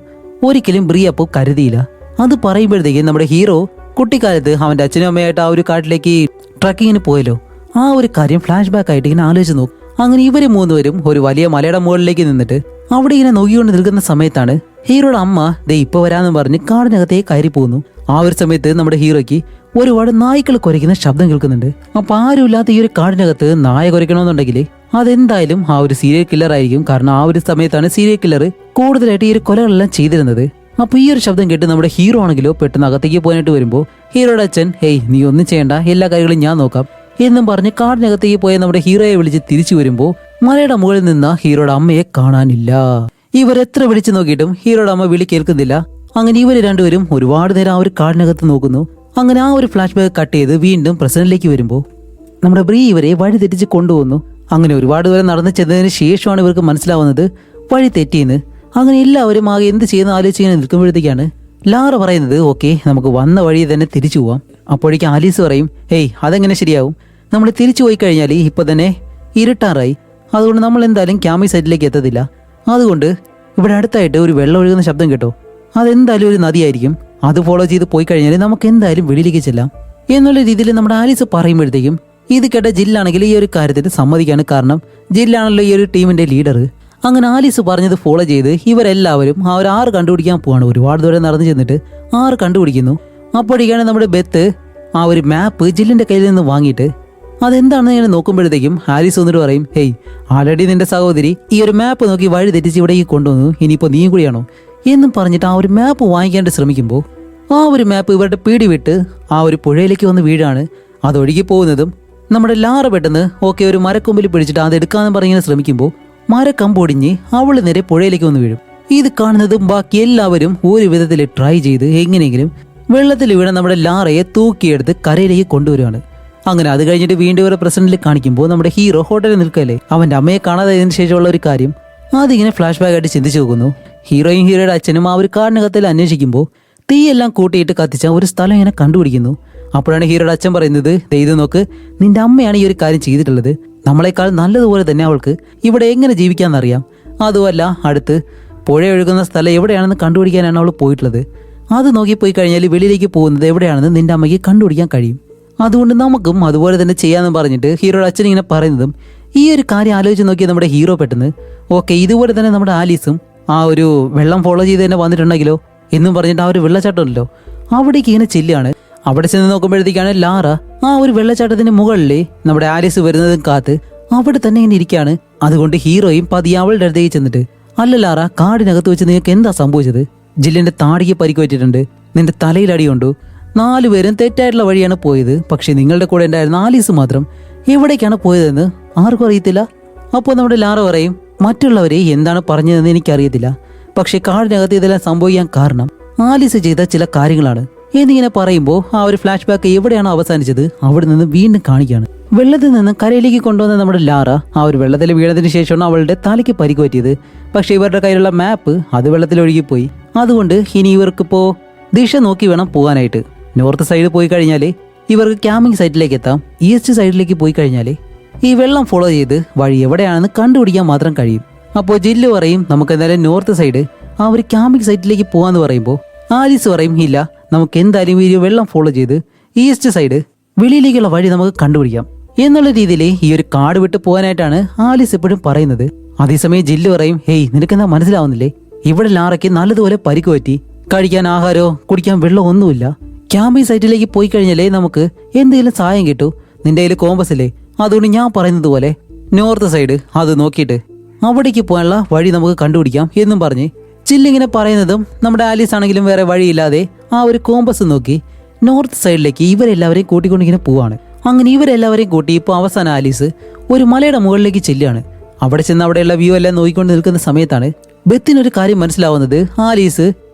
ഒരിക്കലും ബ്രീ അപ്പോൾ കരുതിയില്ല. അത് പറയുമ്പോഴത്തേക്ക് നമ്മുടെ ഹീറോ കുട്ടിക്കാലത്ത് അവന്റെ അച്ഛനും അമ്മയായിട്ട് ആ ഒരു കാട്ടിലേക്ക് ട്രക്കിങ്ങിന് പോയല്ലോ, ആ ഒരു കാര്യം ഫ്ലാഷ് ബാക്ക് ആയിട്ട് ഇങ്ങനെ ആലോചിച്ച് നോക്കും. അങ്ങനെ ഇവര് മൂന്നുപേരും ഒരു വലിയ മലയുടെ മുകളിലേക്ക് നിന്നിട്ട് അവിടെ ഇങ്ങനെ നോക്കിക്കൊണ്ട് നിൽക്കുന്ന സമയത്താണ് ഹീറോയുടെ അമ്മ ദേ ഇപ്പൊ വരാന്ന് പറഞ്ഞ് കാടിനകത്തേക്ക് കയറി പോകുന്നു. ആ ഒരു സമയത്ത് നമ്മുടെ ഹീറോയ്ക്ക് ഒരുപാട് നായ്ക്കൾ കുരയ്ക്കുന്ന ശബ്ദം കേൾക്കുന്നുണ്ട്. അപ്പൊ ആരുമില്ലാത്ത ഈ ഒരു കാടിനകത്ത് നായ കുരയ്ക്കണമെന്നുണ്ടെങ്കിൽ അതെന്തായാലും ആ ഒരു സീരിയൽ കില്ലർ ആയിരിക്കും. കാരണം ആ ഒരു സമയത്താണ് സീരിയൽ കില്ലർ കൂടുതലായിട്ട് ഈ ഒരു കൊലകളെല്ലാം ചെയ്തിരുന്നത്. അപ്പൊ ഈ ഒരു ശബ്ദം കേട്ട് നമ്മുടെ ഹീറോ ആണെങ്കിലോ പെട്ടെന്ന് അകത്തേക്ക് പോയിട്ട് വരുമ്പോൾ ഹീറോയുടെ അച്ഛൻ, ഹേയ്, നീ ഒന്നും ചെയ്യണ്ട, എല്ലാ കാര്യങ്ങളും ഞാൻ നോക്കാം എന്നും പറഞ്ഞ് കാടിനകത്തേക്ക് പോയ നമ്മുടെ ഹീറോയെ വിളിച്ച് തിരിച്ചു വരുമ്പോൾ മലയുടെ മുകളിൽ നിന്ന ഹീറോയുടെ അമ്മയെ കാണാനില്ല. ഇവരെത്ര വിളിച്ചു നോക്കിയിട്ടും ഹീറോയുടെ അമ്മ വിളി കേൾക്കുന്നില്ല. അങ്ങനെ ഇവര് രണ്ടുപേരും ഒരുപാട് നേരം ആ ഒരു കാടിനകത്ത് നോക്കുന്നു. അങ്ങനെ ആ ഒരു ഫ്ലാഷ് ബാക്ക് കട്ട് ചെയ്ത് വീണ്ടും പ്രസന്റിലേക്ക് വരുമ്പോൾ നമ്മുടെ ബ്രീ ഇവരെ വഴി തെറ്റിച്ച് കൊണ്ടുവന്നു. അങ്ങനെ ഒരുപാട് ദൂരം നടന്നു ചെന്നതിന് ശേഷമാണ് ഇവർക്ക് മനസ്സിലാവുന്നത് വഴി തെറ്റിയെന്ന്. അങ്ങനെ എല്ലാവരും ആകെ എന്ത് ചെയ്യുന്ന ആലോചിച്ച് നിൽക്കുമ്പോഴത്തേക്കാണ് ലാറ പറയുന്നത്, ഓക്കെ, നമുക്ക് വന്ന വഴി തന്നെ തിരിച്ചു പോവാം. അപ്പോഴേക്കും ആലീസ് പറയും, ഹേയ്, അതെങ്ങനെ ശരിയാവും? നമ്മൾ തിരിച്ചു പോയി കഴിഞ്ഞാൽ ഇപ്പൊ തന്നെ ഇരുട്ടാറായി, അതുകൊണ്ട് നമ്മൾ എന്തായാലും ക്യാമി സൈറ്റിലേക്ക് എത്തത്തില്ല. അതുകൊണ്ട് ഇവിടെ അടുത്തായിട്ട് ഒരു വെള്ളം ഒഴുകുന്ന ശബ്ദം കേട്ടോ, അതെന്തായാലും ഒരു നദിയായിരിക്കും. അത് ഫോളോ ചെയ്ത് പോയി കഴിഞ്ഞാൽ നമുക്ക് എന്തായാലും വെളിയിലേക്ക് ചെല്ലാം എന്നുള്ള രീതിയിൽ നമ്മുടെ ആലീസ് പറയുമ്പോഴത്തേക്കും ഇത് കേട്ട ജില്ലാണെങ്കിൽ ഈ ഒരു കാര്യത്തിന് സമ്മതിക്കാണ്. കാരണം ജില്ലാണല്ലോ ഈ ഒരു ടീമിന്റെ ലീഡർ. അങ്ങനെ ആലീസ് പറഞ്ഞത് ഫോളോ ചെയ്ത് ഇവരെല്ലാവരും ആ ഒരു 6 കണ്ടുപിടിക്കാൻ പോവാണ്. ഒരുപാട് ദൂരം നടന്നു ചെന്നിട്ട് 6 കണ്ടുപിടിക്കുന്നു. അപ്പോഴേക്കാണ് നമ്മുടെ ബെത്ത് ആ ഒരു മാപ്പ് ജില്ലിന്റെ കയ്യിൽ നിന്ന് വാങ്ങിയിട്ട് അതെന്താണെന്ന് ഞാൻ നോക്കുമ്പോഴത്തേക്കും ആലീസ് വന്നിട്ട് പറയും, ഹേയ്, ആൾറെഡി നിന്റെ സഹോദരി ഈ ഒരു മാപ്പ് നോക്കി വഴി തെറ്റിച്ച് ഇവിടേക്ക് കൊണ്ടുവന്നു, ഇനിയിപ്പോൾ നീയും കൂടിയാണോ എന്നും പറഞ്ഞിട്ട് ആ ഒരു മാപ്പ് വാങ്ങിക്കാണ്ട് ശ്രമിക്കുമ്പോൾ ആ ഒരു മാപ്പ് ഇവരുടെ പീടി വിട്ട് ആ ഒരു പുഴയിലേക്ക് വന്ന് വീഴാണ്. അതൊഴുകി പോകുന്നതും നമ്മുടെ ലാറ പെട്ടെന്ന് ഓക്കെ ഒരു മരക്കൊമ്പിൽ പിടിച്ചിട്ട് അത് എടുക്കാന്ന് പറഞ്ഞിങ്ങനെ ശ്രമിക്കുമ്പോൾ മരക്കമ്പൊടിഞ്ഞ് അവള് നേരെ പുഴയിലേക്ക് വന്ന് വീഴും. ഇത് കാണുന്നതും ബാക്കി എല്ലാവരും ഒരു വിധത്തിൽ ട്രൈ ചെയ്ത് എങ്ങനെയെങ്കിലും വെള്ളത്തിൽ വീണ നമ്മുടെ ലാറയെ തൂക്കിയെടുത്ത് കരയിലേക്ക് കൊണ്ടുവരികയാണ്. അങ്ങനെ അത് കഴിഞ്ഞിട്ട് വീണ്ടും ഒരു പ്രസന്റിൽ കാണിക്കുമ്പോൾ നമ്മുടെ ഹീറോ ഹോട്ടലിൽ നിൽക്കല്ലേ, അവന്റെ അമ്മയെ കാണാതായതിനു ശേഷമുള്ള ഒരു കാര്യം അതിങ്ങനെ ഫ്ലാഷ് ബാക്ക് ആയിട്ട് ചിന്തിച്ചു നോക്കുന്നു. ഹീറോയും ഹീറോയുടെ അച്ഛനും ആ ഒരു കാടിനകത്തിൽ അന്വേഷിക്കുമ്പോൾ തീയെല്ലാം കൂട്ടിയിട്ട് കത്തിച്ച ഒരു സ്ഥലം ഇങ്ങനെ കണ്ടുപിടിക്കുന്നു. അപ്പോഴാണ് ഹീറോയുടെ അച്ഛൻ പറയുന്നത്, ഇത് നോക്ക്, നിന്റെ അമ്മയാണ് ഈ ഒരു കാര്യം ചെയ്തിട്ടുള്ളത്, നമ്മളെക്കാൾ നല്ലതുപോലെ തന്നെ അവൾക്ക് ഇവിടെ എങ്ങനെ ജീവിക്കാമെന്നറിയാം. അതുമല്ല അടുത്ത് പുഴ ഒഴുകുന്ന സ്ഥലം എവിടെയാണെന്ന് കണ്ടുപിടിക്കാനാണ് അവൾ പോയിട്ടുള്ളത്. അത് നോക്കിപ്പോയി കഴിഞ്ഞാൽ വെളിയിലേക്ക് പോകുന്നത് എവിടെയാണെന്ന് നിന്റെ അമ്മയ്ക്ക് കണ്ടുപിടിക്കാൻ കഴിയും. അതുകൊണ്ട് നമുക്കും അതുപോലെ തന്നെ ചെയ്യാമെന്ന് പറഞ്ഞിട്ട് ഹീറോയുടെ അച്ഛൻ ഇങ്ങനെ പറയുന്നതും ഈ ഒരു കാര്യം ആലോചിച്ച് നോക്കിയാൽ നമ്മുടെ ഹീറോ പെട്ടെന്ന് ഓക്കെ ഇതുപോലെ തന്നെ നമ്മുടെ ആലീസും ആ ഒരു വെള്ളം ഫോളോ ചെയ്ത് തന്നെ വന്നിട്ടുണ്ടെങ്കിലോ എന്നും പറഞ്ഞിട്ട് ആ ഒരു വെള്ളച്ചാട്ടമല്ലോ അവിടേക്ക് ഇങ്ങനെ ചെല്ലുകയാണ്. അവിടെ ചെന്ന് നോക്കുമ്പോഴത്തേക്കാണ് ലാറ ആ ഒരു വെള്ളച്ചാട്ടത്തിന്റെ മുകളിൽ നമ്മുടെ ആലീസ് വരുന്നതും കാത്ത് അവിടെ തന്നെ ഇങ്ങനെ ഇരിക്കുകയാണ്. അതുകൊണ്ട് ഹീറോയും പതിയെ അവളുടെ അടുത്തേക്ക് ചെന്നിട്ട്, അല്ല ലാറ, കാടിനകത്ത് വെച്ച് നിങ്ങൾക്ക് എന്താ സംഭവിച്ചത്? ജില്ലിന്റെ താടിക്ക് പരിക്ക് പറ്റിയിട്ടുണ്ട്, നിന്റെ തലയിൽ അടിയുണ്ടു. 4 പേരും തെറ്റായിട്ടുള്ള വഴിയാണ് പോയത്. പക്ഷെ നിങ്ങളുടെ കൂടെ ഉണ്ടായിരുന്ന ആലീസ് മാത്രം എവിടേക്കാണ് പോയതെന്ന് ആർക്കും അറിയത്തില്ല. അപ്പോൾ നമ്മുടെ ലാറ പറയും, മറ്റുള്ളവരെ എന്താണ് പറഞ്ഞതെന്ന് എനിക്കറിയത്തില്ല, പക്ഷെ കാടിനകത്ത് ഇതെല്ലാം സംഭവിക്കാൻ കാരണം ആലീസ് ചെയ്ത ചില കാര്യങ്ങളാണ് എന്നിങ്ങനെ പറയുമ്പോൾ ആ ഒരു ഫ്ലാഷ് ബാക്ക് എവിടെയാണ് അവസാനിച്ചത് അവിടെ നിന്ന് വീണ്ടും കാണിക്കുകയാണ്. വെള്ളത്തിൽ നിന്ന് കരയിലേക്ക് കൊണ്ടുവന്ന നമ്മുടെ ലാറ ആ ഒരു വെള്ളത്തിൽ വീണതിന് ശേഷമാണ് അവളുടെ തലയ്ക്ക് പരിക്ക് പറ്റിയത്. പക്ഷെ ഇവരുടെ കയ്യിലുള്ള മാപ്പ് അത് വെള്ളത്തിൽ ഒഴുകിപ്പോയി. അതുകൊണ്ട് ഇനി ഇവർക്കിപ്പോ ദിശ നോക്കി വേണം പോകാനായിട്ട്. നോർത്ത് സൈഡ് പോയി കഴിഞ്ഞാലേ ഇവർക്ക് ക്യാമ്പിംഗ് സൈറ്റിലേക്ക് എത്താം. ഈസ്റ്റ് സൈഡിലേക്ക് പോയി കഴിഞ്ഞാലേ ഈ വെള്ളം ഫോളോ ചെയ്ത് വഴി എവിടെയാണെന്ന് കണ്ടുപിടിക്കാൻ മാത്രം കഴിയും. അപ്പോൾ ജില്ല് പറയും, നമുക്ക് എന്തായാലും നോർത്ത് സൈഡ് ആ ഒരു ക്യാമ്പിംഗ് സൈറ്റിലേക്ക് പോകാന്ന് പറയുമ്പോൾ ആലീസ് പറയും, ഇല്ല, നമുക്ക് എന്തായാലും ഈ വെള്ളം ഫോളോ ചെയ്ത് ഈസ്റ്റ് സൈഡ് വെളിയിലേക്കുള്ള വഴി നമുക്ക് കണ്ടുപിടിക്കാം എന്നുള്ള രീതിയിൽ ഈ ഒരു കാട് വിട്ട് പോകാനായിട്ടാണ് ആലീസ് എപ്പോഴും പറയുന്നത്. അതേസമയം ജില്ല് പറയും, ഹേയ്, നിനക്കെന്താ മനസ്സിലാവുന്നില്ലേ? ഇവിടെ ലാറയ്ക്ക് നല്ലതുപോലെ പരിക്ക് പറ്റി, കഴിക്കാൻ ആഹാരമോ കുടിക്കാൻ വെള്ളം ഒന്നുമില്ല. ക്യാമ്പിംഗ് സൈറ്റിലേക്ക് പോയി കഴിഞ്ഞാലേ നമുക്ക് എന്തെങ്കിലും സഹായം കിട്ടൂ. നിന്റെ കയ്യിൽ കോമ്പസ് ഇല്ലേ? അതുകൊണ്ട് ഞാൻ പറയുന്നത് പോലെ നോർത്ത് സൈഡ് അത് നോക്കിയിട്ട് അവിടേക്ക് പോകാനുള്ള വഴി നമുക്ക് കണ്ടുപിടിക്കാം എന്നും പറഞ്ഞ് ചില്ലിങ്ങനെ പറയുന്നതും നമ്മുടെ ആലീസ് ആണെങ്കിലും വേറെ വഴിയില്ലാതെ ആ ഒരു കോമ്പസ് നോക്കി നോർത്ത് സൈഡിലേക്ക് ഇവരെല്ലാവരെയും കൂട്ടിക്കൊണ്ടിങ്ങനെ പോവാണ്. അങ്ങനെ ഇവരെല്ലാവരെയും കൂട്ടി ഇപ്പോൾ അവസാന ആലീസ് ഒരു മലയുടെ മുകളിലേക്ക് ചെല്ലുകയാണ്. അവിടെ ചെന്ന് അവിടെയുള്ള വ്യൂ എല്ലാം നോക്കിക്കൊണ്ട് നിൽക്കുന്ന സമയത്താണ് ബെത്തിനൊരു കാര്യം മനസ്സിലാവുന്നത്. ആലീസ്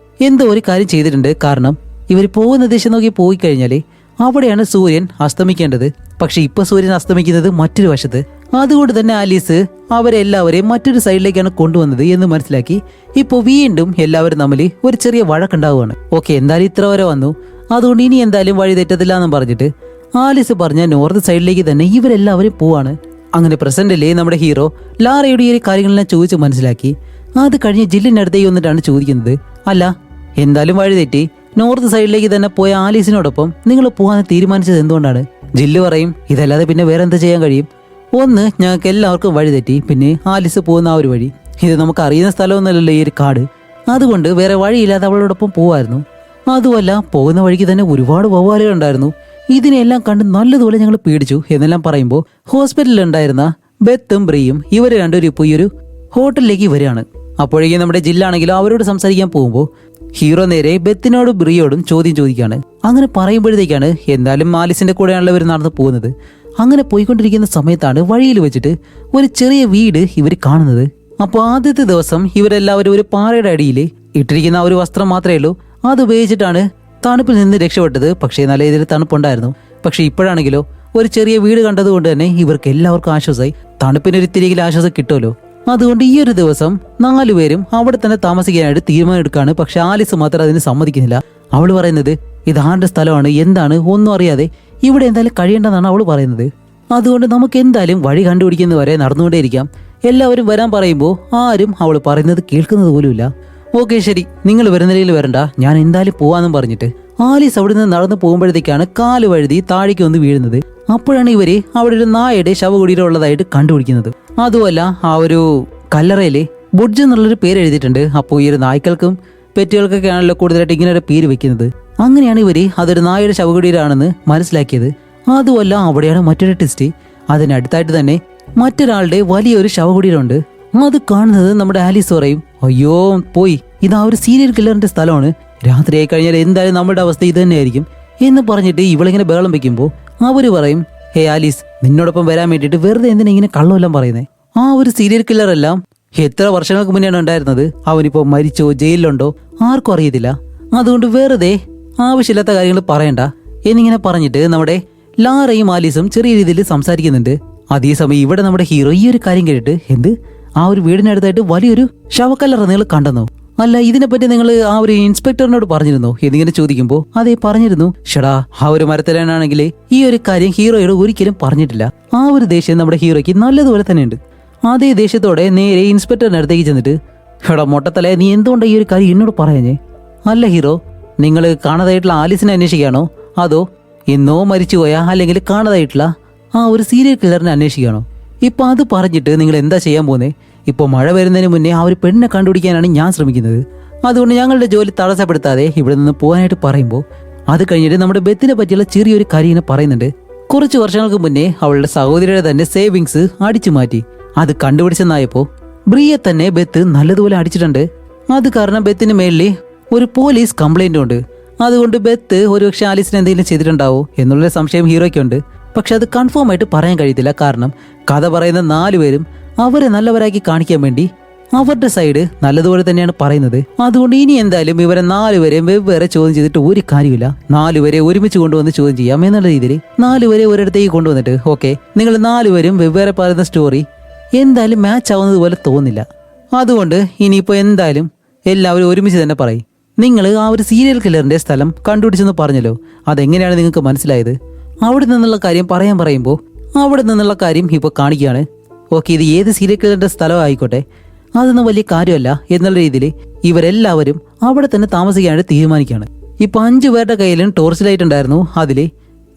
എന്തോ ഒരു കാര്യം ചെയ്തിട്ടുണ്ട്. കാരണം ഇവർ പോകുന്ന ദിശ നോക്കി പോയി കഴിഞ്ഞാൽ അവിടെയാണ് സൂര്യൻ അസ്തമിക്കേണ്ടത്. പക്ഷെ ഇപ്പൊ സൂര്യൻ അസ്തമിക്കുന്നത് മറ്റൊരു വശത്ത്. അതുകൊണ്ട് തന്നെ ആലീസ് അവരെല്ലാവരെയും മറ്റൊരു സൈഡിലേക്കാണ് കൊണ്ടുവന്നത് എന്ന് മനസ്സിലാക്കി ഇപ്പോൾ വീണ്ടും എല്ലാവരും തമ്മിൽ ഒരു ചെറിയ വഴക്കുണ്ടാവുകയാണ്. ഓക്കെ, എന്തായാലും ഇത്ര വരെ വന്നു, അതുകൊണ്ട് ഇനി എന്തായാലും വഴി തെറ്റത്തില്ല എന്നും പറഞ്ഞിട്ട് ആലീസ് പറഞ്ഞ നോർത്ത് സൈഡിലേക്ക് തന്നെ ഇവരെല്ലാവരും പോവാണ്. അങ്ങനെ പ്രസന്റിലെ നമ്മുടെ ഹീറോ ലാറയുടെ ഈ കാര്യങ്ങളെല്ലാം ചോദിച്ച് മനസ്സിലാക്കി. അത് കഴിഞ്ഞ് ജില്ലിന്റെ അടുത്തേക്ക് വന്നിട്ടാണ് ചോദിക്കുന്നത്, അല്ല, എന്തായാലും വഴി തെറ്റി നോർത്ത് സൈഡിലേക്ക് തന്നെ പോയ ആലീസിനോടൊപ്പം നിങ്ങൾ പോകാൻ തീരുമാനിച്ചത് എന്തുകൊണ്ടാണ്? ജില്ല് പറയും, ഇതല്ലാതെ പിന്നെ വേറെ എന്താ ചെയ്യാൻ കഴിയും? ഒന്ന്, ഞങ്ങൾക്ക് എല്ലാവർക്കും വഴി തെറ്റി, പിന്നെ ആലീസ് പോകുന്ന ആ ഒരു വഴി, ഇത് നമുക്ക് അറിയുന്ന സ്ഥലമൊന്നുമല്ലല്ലോ ഈ ഒരു കാട്, അതുകൊണ്ട് വേറെ വഴിയില്ലാതെ അവളോടൊപ്പം പോവായിരുന്നു. അതുമല്ല, പോകുന്ന വഴിക്ക് തന്നെ ഒരുപാട് വവ്വാലുകൾ ഉണ്ടായിരുന്നു. ഇതിനെല്ലാം കണ്ട് നല്ലതുപോലെ ഞങ്ങൾ പേടിച്ചു എന്നെല്ലാം പറയുമ്പോൾ ഹോസ്പിറ്റലിൽ ഉണ്ടായിരുന്ന ബെത്തും ബ്രിയും ഇവര് രണ്ടുപേരും ഇപ്പോൾ ഈ ഒരു ഹോട്ടലിലേക്ക് വരികയാണ്. അപ്പോഴേക്കും നമ്മുടെ ജില്ലാണെങ്കിലും അവരോട് സംസാരിക്കാൻ പോകുമ്പോൾ ഹീറോ നേരെ ബെത്തിനോടും ബ്രിയോടും ചോദ്യം ചോദിക്കുകയാണ്. അങ്ങനെ പറയുമ്പോഴത്തേക്കാണ് എന്തായാലും ആലീസിന്റെ കൂടെയാണല്ലോ ഇവർ നടന്നു പോകുന്നത്. അങ്ങനെ പോയിക്കൊണ്ടിരിക്കുന്ന സമയത്താണ് വഴിയിൽ വെച്ചിട്ട് ഒരു ചെറിയ വീട് ഇവർ കാണുന്നത്. അപ്പോൾ ആദ്യത്തെ ദിവസം ഇവരെല്ലാവരും ഒരു പാറയുടെ അടിയിൽ ഇട്ടിരിക്കുന്ന ആ ഒരു വസ്ത്രം മാത്രമേ ഉള്ളൂ. അത് ഉപയോഗിച്ചിട്ടാണ് തണുപ്പിൽ നിന്ന് രക്ഷപ്പെട്ടത്. പക്ഷേ നല്ല രീതിയിൽ തണുപ്പുണ്ടായിരുന്നു. പക്ഷെ ഇപ്പോഴാണെങ്കിലോ ഒരു ചെറിയ വീട് കണ്ടതുകൊണ്ട് തന്നെ ഇവർക്ക് എല്ലാവർക്കും ആശ്വാസമായി. തണുപ്പിനൊരു തിരികിൽ ആശ്വാസം കിട്ടുമല്ലോ. അതുകൊണ്ട് ഈ ഒരു ദിവസം 4 പേരും അവിടെ തന്നെ താമസിക്കാനായിട്ട് തീരുമാനം എടുക്കുകയാണ്. പക്ഷെ ആലീസ് മാത്രം അതിന് സമ്മതിക്കുന്നില്ല. അവൾ പറയുന്നത്, ഇത് ആരുടെ സ്ഥലമാണ്, എന്താണ്, ഒന്നും അറിയാതെ ഇവിടെ എന്തായാലും കഴിയേണ്ടെന്നാണ് അവൾ പറയുന്നത്. അതുകൊണ്ട് നമുക്ക് എന്തായാലും വഴി കണ്ടുപിടിക്കുന്നവരെ നടന്നുകൊണ്ടേയിരിക്കാം. എല്ലാവരും വരാൻ പറയുമ്പോൾ ആരും അവൾ പറയുന്നത് കേൾക്കുന്നത് പോലുമില്ല. ഓക്കെ, ശരി, നിങ്ങൾ വരുന്നിടയിൽ വരണ്ട, ഞാൻ എന്തായാലും പോവാന്നും പറഞ്ഞിട്ട് ആലീസ് അവിടെ നിന്ന് നടന്നു പോകുമ്പോഴത്തേക്കാണ് കാല് വഴുതി താഴേക്ക് വന്ന് വീഴുന്നത്. അപ്പോഴാണ് ഇവര് അവിടെ ഒരു നായയുടെ ശവകുടീരം ഉള്ളതായിട്ട് കണ്ടുപിടിക്കുന്നത്. അതുമല്ല, ആ ഒരു കല്ലറയില് ബുഡ്ജ് എന്നുള്ളൊരു പേര് എഴുതിയിട്ടുണ്ട്. അപ്പോൾ ഈ ഒരു നായ്ക്കൾക്കും പെറ്റുകൾക്കൊക്കെ ആണല്ലോ കൂടുതലായിട്ട് ഇങ്ങനെ ഒരു പേര് വെക്കുന്നത്. അങ്ങനെയാണ് ഇവര് അതൊരു നായയുടെ ശവകുടീരാണെന്ന് മനസ്സിലാക്കിയത്. അതുമല്ല, അവിടെയാണ് മറ്റൊരു ട്വിസ്റ്റ്. അതിനടുത്തായിട്ട് തന്നെ മറ്റൊരാളുടെ വലിയൊരു ശവകുടീരമുണ്ട്. അത് കാണുന്നത് നമ്മുടെ ആലീസ് പറയും, അയ്യോ പോയി, ഇത് ആ ഒരു സീരിയൽ കില്ലറിന്റെ സ്ഥലമാണ്, രാത്രിയായി കഴിഞ്ഞാൽ എന്തായാലും നമ്മുടെ അവസ്ഥ ഇത് തന്നെയായിരിക്കും എന്ന് പറഞ്ഞിട്ട് ഇവളിങ്ങനെ ബഹളം വെക്കുമ്പോൾ അവര് പറയും, ഹേ ആലീസ്, നിന്നോടൊപ്പം വരാൻ വേണ്ടിയിട്ട് വെറുതെ എന്തിനാ ഇങ്ങനെ കള്ളമെല്ലാം പറയുന്നത്? ആ ഒരു സീരിയൽ കില്ലർ എല്ലാം എത്ര വർഷങ്ങൾക്ക് മുന്നെയാണ് ഉണ്ടായിരുന്നത്. അവനിപ്പോ മരിച്ചോ ജയിലിലുണ്ടോ ആർക്കും അറിയത്തില്ല. അതുകൊണ്ട് വെറുതെ ആവശ്യമില്ലാത്ത കാര്യങ്ങൾ പറയണ്ട എന്നിങ്ങനെ പറഞ്ഞിട്ട് നമ്മുടെ ലാറയും ആലീസും ചെറിയ രീതിയിൽ സംസാരിക്കുന്നുണ്ട്. അതേസമയം ഇവിടെ നമ്മുടെ ഹീറോ ഈ ഒരു കാര്യം കേട്ടിട്ട്, എന്ത്, ആ ഒരു വീടിനടുത്തായിട്ട് വലിയൊരു ശവക്കല്ലറ നിങ്ങൾ കണ്ടെന്നോ? അല്ല, ഇതിനെപ്പറ്റി നിങ്ങൾ ആ ഒരു ഇൻസ്പെക്ടറിനോട് പറഞ്ഞിരുന്നോ എന്നിങ്ങനെ ചോദിക്കുമ്പോൾ അതേ പറഞ്ഞിരുന്നു. ഷടാ, ആ ഒരു മരത്തിലാണെങ്കിൽ ഈ ഒരു കാര്യം ഹീറോയോട് ഒരിക്കലും പറഞ്ഞിട്ടില്ല. ആ ഒരു ദേഷ്യം നമ്മുടെ ഹീറോയ്ക്ക് നല്ലതുപോലെ തന്നെയുണ്ട്. അതേ ദേഷ്യത്തോടെ നേരെ ഇൻസ്പെക്ടറിന്റെ അടുത്തേക്ക് ചെന്നിട്ട്, ഷടാ മൊട്ടത്തലേ, നീ എന്തുകൊണ്ടാണ് ഈ ഒരു കാര്യം എന്നോട് പറയാഞ്ഞേ? അല്ല ഹീറോ, നിങ്ങൾ കാണാതായിട്ടുള്ള ആലീസിനെ അന്വേഷിക്കുകയാണോ, അതോ എന്നോ മരിച്ചുപോയ അല്ലെങ്കിൽ കാണാതായിട്ടുള്ള ആ ഒരു സീരിയൽ കില്ലറിനെ അന്വേഷിക്കുകയാണോ? ഇപ്പൊ അത് പറഞ്ഞിട്ട് നിങ്ങൾ എന്താ ചെയ്യാൻ പോന്നേ? ഇപ്പോൾ മഴ വരുന്നതിന് മുന്നേ ആ ഒരു പെണ്ണിനെ കണ്ടുപിടിക്കാനാണ് ഞാൻ ശ്രമിക്കുന്നത്. അതുകൊണ്ട് ഞങ്ങളുടെ ജോലി തടസ്സപ്പെടുത്താതെ ഇവിടെ നിന്ന് പോകാനായിട്ട് പറയുമ്പോൾ അത് കഴിഞ്ഞിട്ട് നമ്മുടെ ബെത്തിനെ പറ്റിയുള്ള ചെറിയൊരു കാര്യം ഇങ്ങനെ പറയുന്നുണ്ട്. കുറച്ച് വർഷങ്ങൾക്ക് മുന്നേ അവളുടെ സഹോദരിയുടെ തന്നെ സേവിങ്സ് അടിച്ചു മാറ്റി. അത് കണ്ടുപിടിച്ചെന്നായപ്പോ ബ്രിയെ തന്നെ ബെത്ത് നല്ലതുപോലെ അടിച്ചിട്ടുണ്ട്. അത് കാരണം ബെത്തിന് മേളിൽ ഒരു പോലീസ് കംപ്ലൈന്റ് ഉണ്ട്. അതുകൊണ്ട് ബെത്ത് ഒരുപക്ഷെ ആലീസിന് എന്തെങ്കിലും ചെയ്തിട്ടുണ്ടാവോ എന്നുള്ള സംശയം ഹീറോയ്ക്കുണ്ട്. പക്ഷെ അത് കൺഫേം ആയിട്ട് പറയാൻ കഴിയത്തില്ല. കാരണം കഥ പറയുന്ന 4 പേരും അവരെ നല്ലവരാക്കി കാണിക്കാൻ വേണ്ടി അവരുടെ സൈഡ് നല്ലതുപോലെ തന്നെയാണ് പറയുന്നത്. അതുകൊണ്ട് ഇനി എന്തായാലും ഇവരെ 4 പേരെയും വെവ്വേറെ ചോദ്യം ചെയ്തിട്ട് ഒരു കാര്യമില്ല. 4 പേരെ ഒരുമിച്ച് കൊണ്ടുവന്ന് ചോദ്യം ചെയ്യാം എന്നുള്ള രീതിയിൽ 4 പേരെ ഒരിടത്തേക്ക് കൊണ്ടുവന്നിട്ട് ഓക്കെ, നിങ്ങൾ 4 പേരും വെവ്വേറെ പറയുന്ന സ്റ്റോറി എന്തായാലും മാച്ച് ആവുന്നത് പോലെ തോന്നില്ല. അതുകൊണ്ട് ഇനിയിപ്പോൾ എന്തായാലും എല്ലാവരും ഒരുമിച്ച് തന്നെ പറയും. നിങ്ങൾ ആ ഒരു സീരിയൽ കില്ലറിന്റെ സ്ഥലം കണ്ടുപിടിച്ചെന്ന് പറഞ്ഞല്ലോ, അതെങ്ങനെയാണ് നിങ്ങൾക്ക് മനസ്സിലായത്? അവിടെ നിന്നുള്ള കാര്യം പറയാൻ പറയുമ്പോൾ അവിടെ നിന്നുള്ള കാര്യം ഇപ്പോൾ കാണിക്കുകയാണ്. ഓക്കെ, ഇത് ഏത് സീരിയൽ കില്ലറിന്റെ സ്ഥലം ആയിക്കോട്ടെ, അതൊന്നും വലിയ കാര്യമല്ല എന്നുള്ള രീതിയിൽ ഇവരെല്ലാവരും അവിടെ തന്നെ താമസിക്കാനായിട്ട് തീരുമാനിക്കുകയാണ്. ഇപ്പൊ 5 പേരുടെ കയ്യിലും ടോർച്ച് ലൈറ്റ് ഉണ്ടായിരുന്നു. അതില്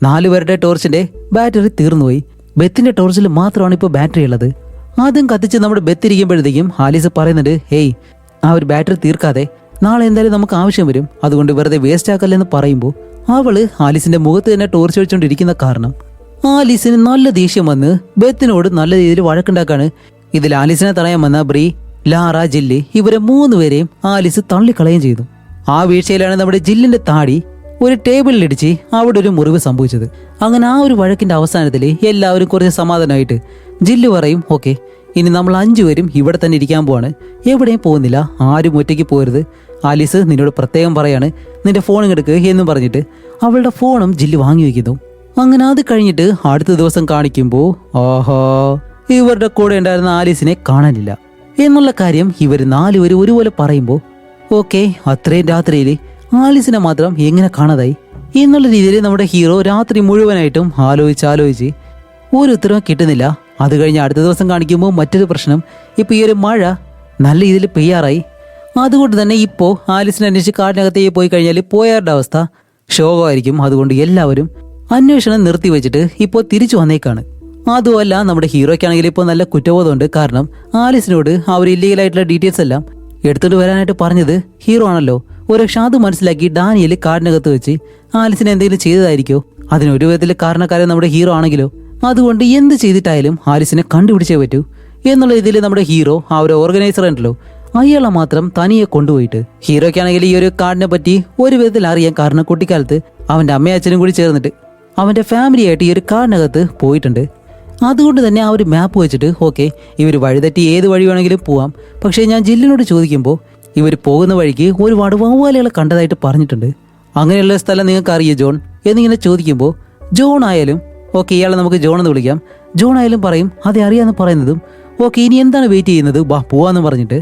4 പേരുടെ ടോർച്ചിന്റെ ബാറ്ററി തീർന്നുപോയി. ബെത്തിന്റെ ടോർച്ചിൽ മാത്രമാണ് ഇപ്പോൾ ബാറ്ററി ഉള്ളത്. അതും കത്തിച്ച് നമ്മുടെ ബെത്ത് ഇരിക്കുമ്പോഴത്തേക്കും ആലീസ് പറയുന്നുണ്ട്, ഹേയ്, ആ ഒരു ബാറ്ററി തീർക്കാതെ നാളെ എന്തായാലും നമുക്ക് ആവശ്യം വരും, അതുകൊണ്ട് വെറുതെ വേസ്റ്റ് ആക്കല്ലെന്ന് പറയുമ്പോൾ അവള് ആലീസിന്റെ മുഖത്ത് തന്നെ ടോർച്ച് വെച്ചുകൊണ്ടിരിക്കുന്ന കാരണം ആലീസിന് നല്ല ദേഷ്യം വന്ന് ബെത്തിനോട് നല്ല രീതിയിൽ വഴക്കുണ്ടാക്കാണ്. ഇതിൽ ആലീസിനെ തടയാൻ വന്ന ബ്രീ, ലാറ, ജില്ല് ഇവരെ 3 പേരെയും ആലീസ് തള്ളിക്കളയുകയും ചെയ്തു. ആ വീഴ്ചയിലാണ് നമ്മുടെ ജില്ലിന്റെ താടി ഒരു ടേബിളിലിടിച്ച് അവിടെ ഒരു മുറിവ് സംഭവിച്ചത്. അങ്ങനെ ആ ഒരു വഴക്കിന്റെ അവസാനത്തിൽ എല്ലാവരും കുറച്ച് സമാധാനമായിട്ട് ജില്ല് പറയും, ഓക്കെ, ഇനി നമ്മൾ 5 പേരും ഇവിടെ തന്നെ ഇരിക്കാൻ പോവാണ്, എവിടെയും പോകുന്നില്ല, ആരും ഒറ്റയ്ക്ക് പോരുത്. ആലീസ് നിന്നോട് പ്രത്യേകം പറയാണ്, നിന്റെ ഫോൺ എടുക്കുക എന്നും പറഞ്ഞിട്ട് അവളുടെ ഫോണും ജില്ല് വാങ്ങി വയ്ക്കുന്നു. അങ്ങനെ അത് കഴിഞ്ഞിട്ട് അടുത്ത ദിവസം കാണിക്കുമ്പോൾ ആഹാ, ഇവരുടെ കൂടെ ഉണ്ടായിരുന്ന ആലീസിനെ കാണാനില്ല എന്നുള്ള കാര്യം ഇവർ 4 പേര് ഒരുപോലെ പറയുമ്പോൾ ഓക്കെ, അത്രയും രാത്രിയിൽ ആലീസിനെ മാത്രം എങ്ങനെ കാണാതായി എന്നുള്ള രീതിയിൽ നമ്മുടെ ഹീറോ രാത്രി മുഴുവനായിട്ടും ആലോചിച്ച് ഒരു ഉത്തരവും കിട്ടുന്നില്ല. അത് കഴിഞ്ഞ് അടുത്ത ദിവസം കാണിക്കുമ്പോൾ മറ്റൊരു പ്രശ്നം, ഇപ്പൊ ഈ ഒരു മഴ നല്ല രീതിയിൽ പെയ്യാറായി. അതുകൊണ്ട് തന്നെ ഇപ്പോൾ ആലീസിനെ അന്വേഷിച്ച് കാടിനകത്തേക്ക് പോയി കഴിഞ്ഞാൽ പോയാറുടെ അവസ്ഥ ശോകമായിരിക്കും. അതുകൊണ്ട് എല്ലാവരും അന്വേഷണം നിർത്തിവെച്ചിട്ട് ഇപ്പോൾ തിരിച്ചു വന്നേക്കാണ്. അതുമല്ല, നമ്മുടെ ഹീറോയ്ക്കാണെങ്കിൽ ഇപ്പോൾ നല്ല കുറ്റബോധമുണ്ട്. കാരണം ആലീസിനോട് ആ ഒരു ഇല്ലീഗലായിട്ടുള്ള ഡീറ്റെയിൽസ് എല്ലാം എടുത്തിട്ട് വരാനായിട്ട് പറഞ്ഞത് ഹീറോ ആണല്ലോ. ഒരുപക്ഷെ അത് മനസ്സിലാക്കി ഡാനിയൽ കാടിനകത്ത് വെച്ച് ആലീസിനെ എന്തെങ്കിലും ചെയ്തതായിരിക്കോ? അതിനൊരു വിധത്തിൽ കാരണക്കാരൻ നമ്മുടെ ഹീറോ ആണെങ്കിലോ? അതുകൊണ്ട് എന്ത് ചെയ്തിട്ടായാലും ആലീസിനെ കണ്ടുപിടിച്ചേ പറ്റൂ എന്നുള്ള രീതിയിൽ നമ്മുടെ ഹീറോ ആ ഒരു ഓർഗനൈസർ ഉണ്ടല്ലോ, അയാളെ മാത്രം തനിയെ കൊണ്ടുപോയിട്ട്, ഹീറോയ്ക്കാണെങ്കിൽ ഈ ഒരു കാർഡിനെ പറ്റി ഒരു വിധത്തിൽ അറിയാം. കാരണം കുട്ടിക്കാലത്ത് അവന്റെ അമ്മയും അച്ഛനും കൂടി ചേർന്നിട്ട് അവന്റെ ഫാമിലിയായിട്ട് ഈ ഒരു കാടിനകത്ത് പോയിട്ടുണ്ട്. അതുകൊണ്ട് തന്നെ ആ ഒരു മാപ്പ് വെച്ചിട്ട് ഓക്കെ, ഇവർ വഴിതെറ്റി ഏത് വഴി വേണമെങ്കിലും പോവാം. പക്ഷേ ഞാൻ ജില്ലിനോട് ചോദിക്കുമ്പോൾ ഇവർ പോകുന്ന വഴിക്ക് ഒരുപാട് വവ്വാലുകളെ കണ്ടതായിട്ട് പറഞ്ഞിട്ടുണ്ട്. അങ്ങനെയുള്ള സ്ഥലം നിങ്ങൾക്ക് അറിയോ ജോൺ എന്നിങ്ങനെ ചോദിക്കുമ്പോൾ ജോൺ ആയാലും ഓക്കെ, ഇയാളെ നമുക്ക് ജോൺ എന്ന് വിളിക്കാം, ജോൺ ആയാലും പറയും അതെ അറിയാന്ന് പറയുന്നതും ഓക്കെ, ഇനി എന്താണ് വെയിറ്റ് ചെയ്യുന്നത്, വാ പോവാന്ന് പറഞ്ഞിട്ട്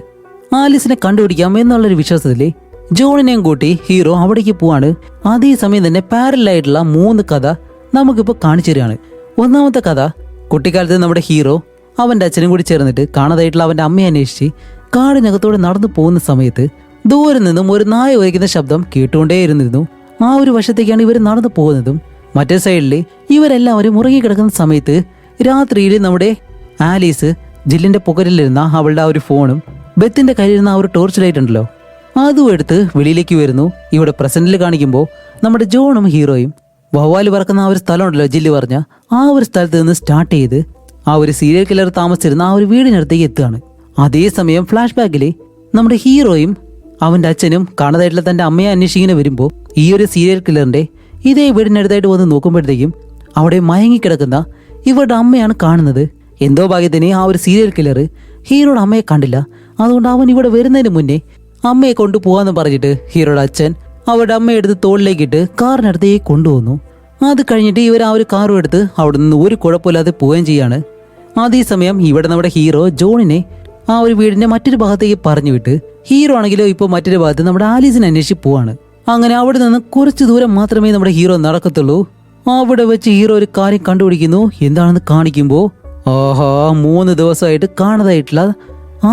ആലീസിനെ കണ്ടുപിടിക്കാം എന്നുള്ളൊരു വിശ്വാസത്തിൽ ജോണിനെയും കൂട്ടി ഹീറോ അവിടേക്ക് പോവാണ്. അതേസമയം തന്നെ പാരലായിട്ടുള്ള 3 കഥ നമുക്കിപ്പോൾ കാണിച്ചു തരികയാണ്. ഒന്നാമത്തെ കഥ, കുട്ടിക്കാലത്ത് നമ്മുടെ ഹീറോ അവന്റെ അച്ഛനും കൂടി ചേർന്നിട്ട് കാണാതായിട്ടുള്ള അവന്റെ അമ്മയെ അന്വേഷിച്ച് കാടിനകത്തോടെ നടന്നു പോകുന്ന സമയത്ത് ദൂരെ നിന്നും ഒരു നായ ഉരയ്ക്കുന്ന ശബ്ദം കേട്ടുകൊണ്ടേയിരുന്നിരുന്നു. ആ ഒരു വശത്തേക്കാണ് ഇവർ നടന്നു പോകുന്നതും. മറ്റേ സൈഡിൽ ഇവരെല്ലാവരും ഉറങ്ങിക്കിടക്കുന്ന സമയത്ത് രാത്രിയിൽ നമ്മുടെ ആലീസ് ജില്ലിന്റെ പോക്കറ്റിലിരുന്ന അവളുടെ ആ ഒരു ഫോണും ബെത്തിന്റെ കയ്യിലിരുന്ന ആ ഒരു ടോർച്ച് ലൈറ്റ് ഉണ്ടല്ലോ, അതും എടുത്ത് വെളിയിലേക്ക് വരുന്നു. ഇവിടെ പ്രസന്റിൽ കാണിക്കുമ്പോൾ നമ്മുടെ ജോണും ഹീറോയും വവ്വാല് പറക്കുന്ന ആ ഒരു സ്ഥലം ഉണ്ടല്ലോ ജില്ല് പറഞ്ഞ, ആ ഒരു സ്ഥലത്ത് നിന്ന് സ്റ്റാർട്ട് ചെയ്ത് ആ ഒരു സീരിയൽ കില്ലർ താമസിച്ചിരുന്ന ആ ഒരു വീടിനടുത്തേക്ക് എത്തുകയാണ്. അതേസമയം ഫ്ലാഷ് ബാക്കിൽ നമ്മുടെ ഹീറോയും അവന്റെ അച്ഛനും കാണാതായിട്ടുള്ള തന്റെ അമ്മയെ അന്വേഷിങ്ങനെ വരുമ്പോൾ ഈ ഒരു സീരിയൽ കില്ലറിന്റെ ഇതേ വീടിനടുത്തായിട്ട് വന്ന് നോക്കുമ്പോഴത്തേക്കും അവിടെ മയങ്ങിക്കിടക്കുന്ന ഇവരുടെ അമ്മയാണ് കാണുന്നത്. എന്തോ ഭാഗ്യത്തിന് ആ ഒരു സീരിയൽ കില്ലർ ഹീറോയുടെ അമ്മയെ കണ്ടില്ല. അതുകൊണ്ട് അവൻ ഇവിടെ വരുന്നതിന് മുന്നേ അമ്മയെ കൊണ്ടുപോകാന്ന് പറഞ്ഞിട്ട് ഹീറോയുടെ അച്ഛൻ അവരുടെ അമ്മയെ എടുത്ത് തോളിലേക്കിട്ട് കാറിനടുത്തേക്ക് കൊണ്ടുപോകുന്നു. അത് കഴിഞ്ഞിട്ട് ഇവർ ആ ഒരു കാറും എടുത്ത് അവിടെ നിന്ന് ഒരു കുഴപ്പമില്ലാതെ പോവുകയും ചെയ്യാണ്. അതേസമയം ഇവിടെ നമ്മുടെ ഹീറോ ജോണിനെ ആ ഒരു വീടിന്റെ മറ്റൊരു ഭാഗത്തേക്ക് പറഞ്ഞു വിട്ട് ഹീറോ ആണെങ്കിലോ ഇപ്പോൾ മറ്റൊരു ഭാഗത്ത് നമ്മുടെ ആലീസിനെ അന്വേഷിച്ച് പോവാണ്. അങ്ങനെ അവിടെ നിന്ന് കുറച്ച് ദൂരം മാത്രമേ നമ്മുടെ ഹീറോ നടക്കത്തുള്ളൂ. അവിടെ വെച്ച് ഹീറോ ഒരു കാര്യം കണ്ടുപിടിക്കുന്നു. എന്താണെന്ന് കാണിക്കുമ്പോൾ ആഹാ, 3 ദിവസമായിട്ട് കാണാതായിട്ടുള്ള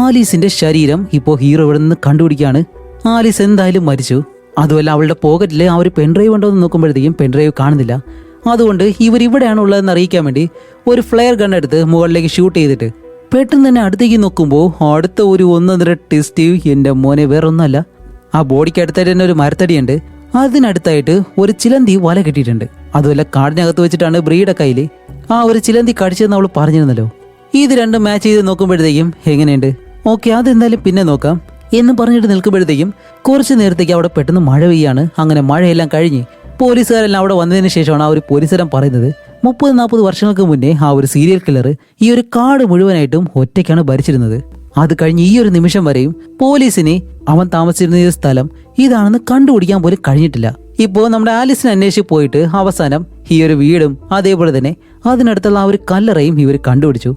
ആലീസിന്റെ ശരീരം ഇപ്പോൾ ഹീറോ ഇവിടെ നിന്ന് കണ്ടുപിടിക്കുകയാണ്. ആലീസ് എന്തായാലും മരിച്ചു. അതുമല്ല, അവളുടെ പോക്കറ്റിൽ ആ ഒരു പെൻഡ്രൈവ് ഉണ്ടോ എന്ന് നോക്കുമ്പോഴത്തേക്കും പെൻഡ്രൈവ് കാണുന്നില്ല. അതുകൊണ്ട് ഇവർ ഇവിടെയാണ് ഉള്ളതെന്ന് അറിയിക്കാൻ വേണ്ടി ഒരു ഫ്ലെയർ ഗൺ എടുത്ത് മുകളിലേക്ക് ഷൂട്ട് ചെയ്തിട്ട് പെട്ടെന്ന് തന്നെ അടുത്തേക്ക് നോക്കുമ്പോൾ അടുത്ത ഒരു 1.5 ട്വിസ്റ്റ്, എൻ്റെ മോനെ വേറൊന്നുമല്ല, ആ ബോഡിക്ക് അടുത്തായിട്ട് തന്നെ ഒരു മരത്തടിയുണ്ട്. അതിനടുത്തായിട്ട് ഒരു ചിലന്തി വല കെട്ടിയിട്ടുണ്ട്. അതുമല്ല കാടിനകത്ത് വെച്ചിട്ടാണ് ബ്രീയുടെ കയ്യിൽ ആ ഒരു ചിലന്തി കടിച്ചതെന്ന് അവൾ പറഞ്ഞിരുന്നല്ലോ. ഇത് രണ്ടും മാച്ച് ചെയ്ത് നോക്കുമ്പോഴത്തേക്കും എങ്ങനെയുണ്ട്, ഓക്കെ അതെന്തായാലും പിന്നെ നോക്കാം എന്ന് പറഞ്ഞിട്ട് നിൽക്കുമ്പോഴത്തേക്കും കുറച്ച് നേരത്തേക്ക് അവിടെ പെട്ടെന്ന് മഴ പെയ്യാണ്. അങ്ങനെ മഴയെല്ലാം കഴിഞ്ഞ് പോലീസുകാരെല്ലാം അവിടെ വന്നതിന് ശേഷമാണ് ആ ഒരു പോലീസുകാരൻ പറയുന്നത് 30-40 വർഷങ്ങൾക്ക് മുന്നേ ആ ഒരു സീരിയൽ കില്ലർ ഈ ഒരു കാട് മുഴുവനായിട്ടും ഒറ്റയ്ക്കാണ് ഭരിച്ചിരുന്നത്. അത് കഴിഞ്ഞ് ഈ ഒരു നിമിഷം വരെയും പോലീസിന് അവൻ താമസിച്ചിരുന്ന ഈ സ്ഥലം ഇതാണെന്ന് കണ്ടുപിടിക്കാൻ പോലും കഴിഞ്ഞിട്ടില്ല. ഇപ്പോൾ നമ്മുടെ ആലീസിനെ അന്വേഷിച്ച് പോയിട്ട് അവസാനം ഈ ഒരു വീടും അതേപോലെ തന്നെ അതിനടുത്തുള്ള ആ ഒരു കല്ലറയും ഇവർ കണ്ടുപിടിച്ചു.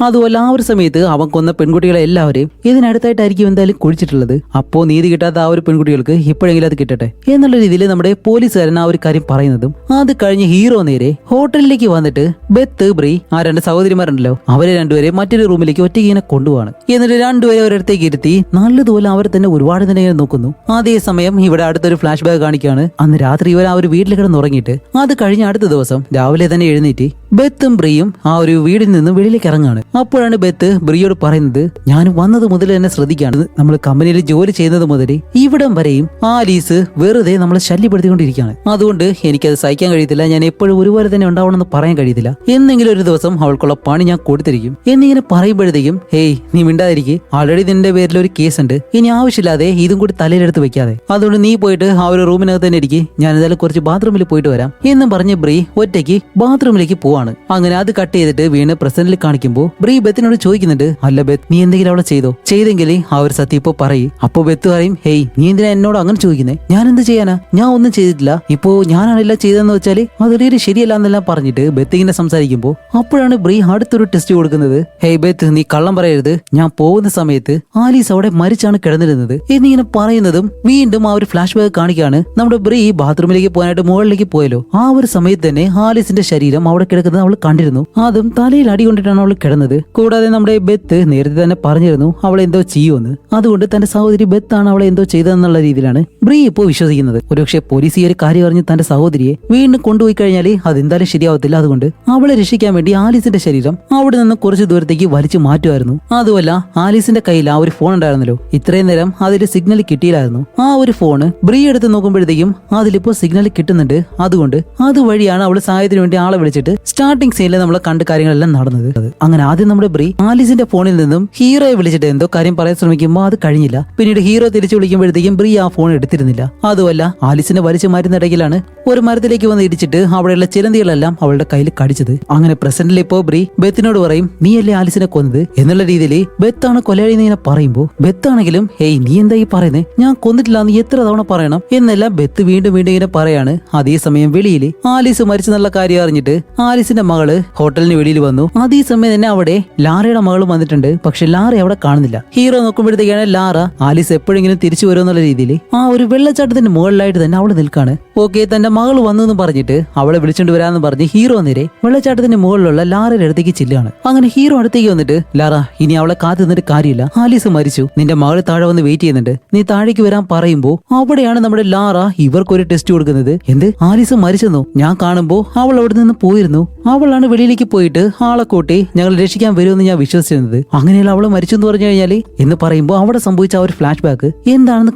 അതുപോലെ ആ ഒരു സമയത്ത് അവൻ കൊന്ന പെൺകുട്ടികളെ എല്ലാവരെയും ഇതിനടുത്തായിട്ടായിരിക്കും എന്തായാലും കുഴിച്ചിട്ടുള്ളത്. അപ്പോ നീതി കിട്ടാത്ത ആ ഒരു പെൺകുട്ടികൾക്ക് ഇപ്പോഴെങ്കിലും അത് കിട്ടട്ടെ എന്നുള്ള രീതിയിൽ നമ്മുടെ പോലീസുകാരൻ ആ ഒരു കാര്യം പറയുന്നതും അത് കഴിഞ്ഞ് ഹീറോ നേരെ ഹോട്ടലിലേക്ക് വന്നിട്ട് ബെത്ത് ബ്രീ ആ 2 സഹോദരിമാരുണ്ടല്ലോ അവരെ രണ്ടുപേരെ മറ്റൊരു റൂമിലേക്ക് ഒറ്റയ്ക്ക് ഇങ്ങനെ കൊണ്ടുപോവാണ്. എന്നിട്ട് രണ്ടുപേരെ ഒരിടത്തേക്ക് ഇരുത്തി നല്ലതുപോലെ അവരെ തന്നെ ഒരുപാട് തന്നെ ഇങ്ങനെ നോക്കുന്നു. അതേസമയം ഇവിടെ അടുത്തൊരു ഫ്ലാഷ് ബാക്ക് കാണിക്കുകയാണ്. അന്ന് രാത്രി ഇവർ ആ ഒരു വീട്ടിൽ കിടന്നുറങ്ങിയിട്ട് അത് കഴിഞ്ഞ് അടുത്ത ദിവസം രാവിലെ തന്നെ എഴുന്നേറ്റ് ബെത്തും ബ്രിയും ആ ഒരു വീടിൽ നിന്ന് വെളിയിലേക്ക് ഇറങ്ങാണ്. അപ്പോഴാണ് ബെത്ത് ബ്രിയോട് പറയുന്നത്, ഞാൻ വന്നത് മുതൽ തന്നെ ശ്രദ്ധിക്കാണ്, നമ്മൾ കമ്പനിയിൽ ജോലി ചെയ്യുന്നത് മുതൽ ഇവിടം വരെയും ആലീസ് വെറുതെ നമ്മളെ ശല്യപ്പെടുത്തിക്കൊണ്ടിരിക്കുകയാണ്. അതുകൊണ്ട് എനിക്കത് സഹിക്കാൻ കഴിയത്തില്ല. ഞാൻ എപ്പോഴും ഒരുപോലെ തന്നെ ഉണ്ടാവണമെന്ന് പറയാൻ കഴിയത്തില്ല. എന്നെങ്കിലും ഒരു ദിവസം അവൾക്കുള്ള പണി ഞാൻ കൊടുത്തിരിക്കും എന്നിങ്ങനെ പറയുമ്പോഴത്തേക്കും ഹേയ് നീ മിണ്ടാതിരിക്കും, ആൾറെഡി നിന്റെ പേരിൽ ഒരു കേസ് ഉണ്ട്, ഇനി ആവശ്യമില്ലാതെ ഇതും കൂടി തലയിലെടുത്ത് വെക്കാതെ, അതുകൊണ്ട് നീ പോയിട്ട് ആ ഒരു റൂമിനകത്ത് തന്നെ ഇരിക്കും, ഞാൻ എന്തായാലും കുറച്ച് ബാത്റൂമിൽ പോയിട്ട് വരാം എന്നും പറഞ്ഞ് ബ്രീ ഒറ്റയ്ക്ക് ബാത്റൂമിലേക്ക് പോവാണ്. അങ്ങനെ അത് കട്ട് ചെയ്തിട്ട് വീണ് പ്രസന്റിൽ കാണിക്കുമ്പോൾ ബ്രീ ബെത്തിനോട് ചോദിക്കുന്നുണ്ട്, അല്ല ബെത്ത് നീ എന്തെങ്കിലും അവിടെ ചെയ്തെങ്കിൽ ആ ഒരു സത്യം ഇപ്പൊ പറയും. അപ്പൊ ബെത്ത് പറയും, ഹേയ് നീ എന്തിനാ എന്നോട് അങ്ങനെ ചോദിക്കുന്നേ, ഞാൻ എന്ത് ചെയ്യാനാ, ഞാൻ ഒന്നും ചെയ്തിട്ടില്ല, ഇപ്പോ ഞാനാണെല്ലാം ചെയ്തതെന്ന് വെച്ചാല് അതൊരു ശരിയല്ല എന്നെല്ലാം പറഞ്ഞിട്ട് ബെത്ത് ഇങ്ങനെ സംസാരിക്കുമ്പോൾ അപ്പോഴാണ് ബ്രീ അടുത്തൊരു ടെസ്റ്റ് കൊടുക്കുന്നത്. ഹേയ് ബെത്ത് നീ കള്ളം പറയരുത്, ഞാൻ പോകുന്ന സമയത്ത് ആലീസ് അവിടെ മരിച്ചാണ് കിടന്നിരുന്നത് എന്നിങ്ങനെ പറയുന്നതും വീണ്ടും ആ ഒരു ഫ്ലാഷ് ബാക്ക് കാണിക്കാണ്. നമ്മുടെ ബ്രീ ബാത്റൂമിലേക്ക് പോകാനായിട്ട് മുകളിലേക്ക് പോയല്ലോ, ആ ഒരു സമയത്ത് തന്നെ ആലീസിന്റെ ശരീരം അവിടെ കിടക്കുന്നത് അവൾ കണ്ടിരുന്നു. അതും തലയിൽ അടി കൊണ്ടിട്ടാണ് അവൾ കിടന്നത്. കൂടാതെ നമ്മുടെ ബെത്ത് നേരത്തെ തന്നെ പറഞ്ഞിരുന്നു അവൾ എന്തോ ചെയ്യുമെന്ന്, അതുകൊണ്ട് തന്റെ സഹോദരി ബെത്ത് ആണ് അവളെ എന്തോ ചെയ്തതെന്നുള്ള രീതിയിലാണ് ബ്രീ ഇപ്പോൾ വിശ്വസിക്കുന്നത്. ഒരുപക്ഷെ പോലീസ് ഈ ഒരു കാര്യം അറിഞ്ഞ് തന്റെ സഹോദരിയെ വീണ്ടും കൊണ്ടുപോയി കഴിഞ്ഞാൽ അതെന്തായാലും ശരിയാവത്തില്ല. അതുകൊണ്ട് അവളെ രക്ഷിക്കാൻ വേണ്ടി ആലീസിന്റെ ശരീരം അവിടെ നിന്ന് കുറച്ച് ദൂരത്തേക്ക് വലിച്ചു മാറ്റുമായിരുന്നു. അതുമല്ല ആലീസിന്റെ കയ്യിൽ ആ ഒരു ഫോൺ ഉണ്ടായിരുന്നല്ലോ, ഇത്രയും നേരം അതിൽ സിഗ്നൽ കിട്ടിയില്ലായിരുന്നു. ആ ഒരു ഫോണ് ബ്രീ എടുത്ത് നോക്കുമ്പോഴത്തേക്കും അതിലിപ്പോ സിഗ്നൽ കിട്ടുന്നുണ്ട്. അതുകൊണ്ട് അതുവഴിയാണ് അവൾ സഹായത്തിന് വേണ്ടി ആളെ വിളിച്ചിട്ട് സ്റ്റാർട്ടിംഗ് സീനിൽ നമ്മൾ കണ്ട കാര്യങ്ങളെല്ലാം നടന്നത്. അങ്ങനെ ആദ്യം നമ്മുടെ ബ്രീ ആലീസിന്റെ ഫോണിൽ നിന്നും ഹീറോയെ വിളിച്ചിട്ട് എന്തോ കാര്യം പറയാൻ ശ്രമിക്കുമ്പോൾ അത് കഴിഞ്ഞില്ല. പിന്നീട് ഹീറോ തിരിച്ചു വിളിക്കുമ്പോഴത്തേക്കും ബ്രീ ആ ഫോൺ എടുത്തിരുന്നില്ല. അതുമല്ല ആലീസിനെ വലിച്ചു മാറ്റുന്ന ഇടയിലാണ് ഒരു മരത്തിലേക്ക് വന്ന് ഇടിച്ചിട്ട് അവിടെയുള്ള ചിലന്തികളെല്ലാം അവളുടെ കയ്യിൽ കടിച്ചത്. അങ്ങനെ പ്രസന്റിൽ ഇപ്പോ ബ്രീ ബെത്തിനോട് പറയും, നീയല്ലേ ആലീസിനെ കൊന്നത് എന്നുള്ള രീതിയിൽ ബെത്താണ് കൊലയാളി എന്ന് പറയുമ്പോൾ ബെത്താണെങ്കിലും ഹേയ് നീ എന്താ ഈ പറയുന്നത്, ഞാൻ കൊന്നിട്ടില്ല എന്ന് എത്ര തവണ പറയണം എന്നെല്ലാം ബെത്ത് വീണ്ടും വീണ്ടും ഇങ്ങനെ പറയാണ്. അതേസമയം വെളിയിൽ ആലീസ് മരിച്ചെന്നുള്ള കാര്യം അറിഞ്ഞിട്ട് ആലീസിന്റെ മകള് ഹോട്ടലിന് വെളിയിൽ വന്നു. അതേസമയം തന്നെ അവിടെ ലാറയുടെ മകളും വന്നിട്ടുണ്ട്. പക്ഷെ ലാറ അവിടെ കാണുന്നില്ല. ഹീറോ നോക്കുമ്പോഴത്തേക്കാണ് ലാറ ആലീസ് എപ്പോഴെങ്കിലും തിരിച്ചു വരുമെന്നുള്ള രീതിയിൽ ആ ഒരു വെള്ളച്ചാട്ടത്തിന്റെ മുകളിലായിട്ട് തന്നെ അവള് നിൽക്കാണ്. ഓക്കെ തന്റെ മകൾ വന്നു എന്ന് പറഞ്ഞിട്ട് അവളെ വിളിച്ചോണ്ട് വരാന്ന് പറഞ്ഞ് ഹീറോ നേരെ വെള്ളച്ചാട്ടത്തിന്റെ മുകളിലുള്ള ലാറയുടെ അടുത്തേക്ക് ചെല്ലുകയാണ്. അങ്ങനെ ഹീറോ അടുത്തേക്ക് വന്നിട്ട്, ലാറ ഇനി അവളെ കാത്തു നിന്നിട്ട് കാര്യമില്ല, ആലീസ് മരിച്ചു, നിന്റെ മകൾ താഴെ വന്ന് വെയിറ്റ് ചെയ്യുന്നുണ്ട്, നീ താഴേക്ക് വരാൻ പറയുമ്പോ അവിടെയാണ് നമ്മുടെ ലാറ ഇവർക്കൊരു ടെസ്റ്റ് കൊടുക്കുന്നത്. എന്ത് ആലീസ് മരിച്ചെന്നോ, ഞാൻ കാണുമ്പോ അവൾ അവിടെ നിന്ന് പോയിരുന്നു, അവളാണ് വെളിയിലേക്ക് പോയിട്ട് ആളെ കൂട്ടി ഞങ്ങൾ രക്ഷിക്കാൻ വരുമെന്ന് ഞാൻ വിശ്വസിച്ചിരുന്നത്, അങ്ങനെയല്ല അവള് മരിച്ചു എന്ന് പറഞ്ഞു കഴിഞ്ഞാല് എന്ന് പറയുമ്പോൾ അവിടെ സംഭവിച്ച ആ ഒരു ഫ്ലാഷ് ബാക്ക് എന്താണെന്ന്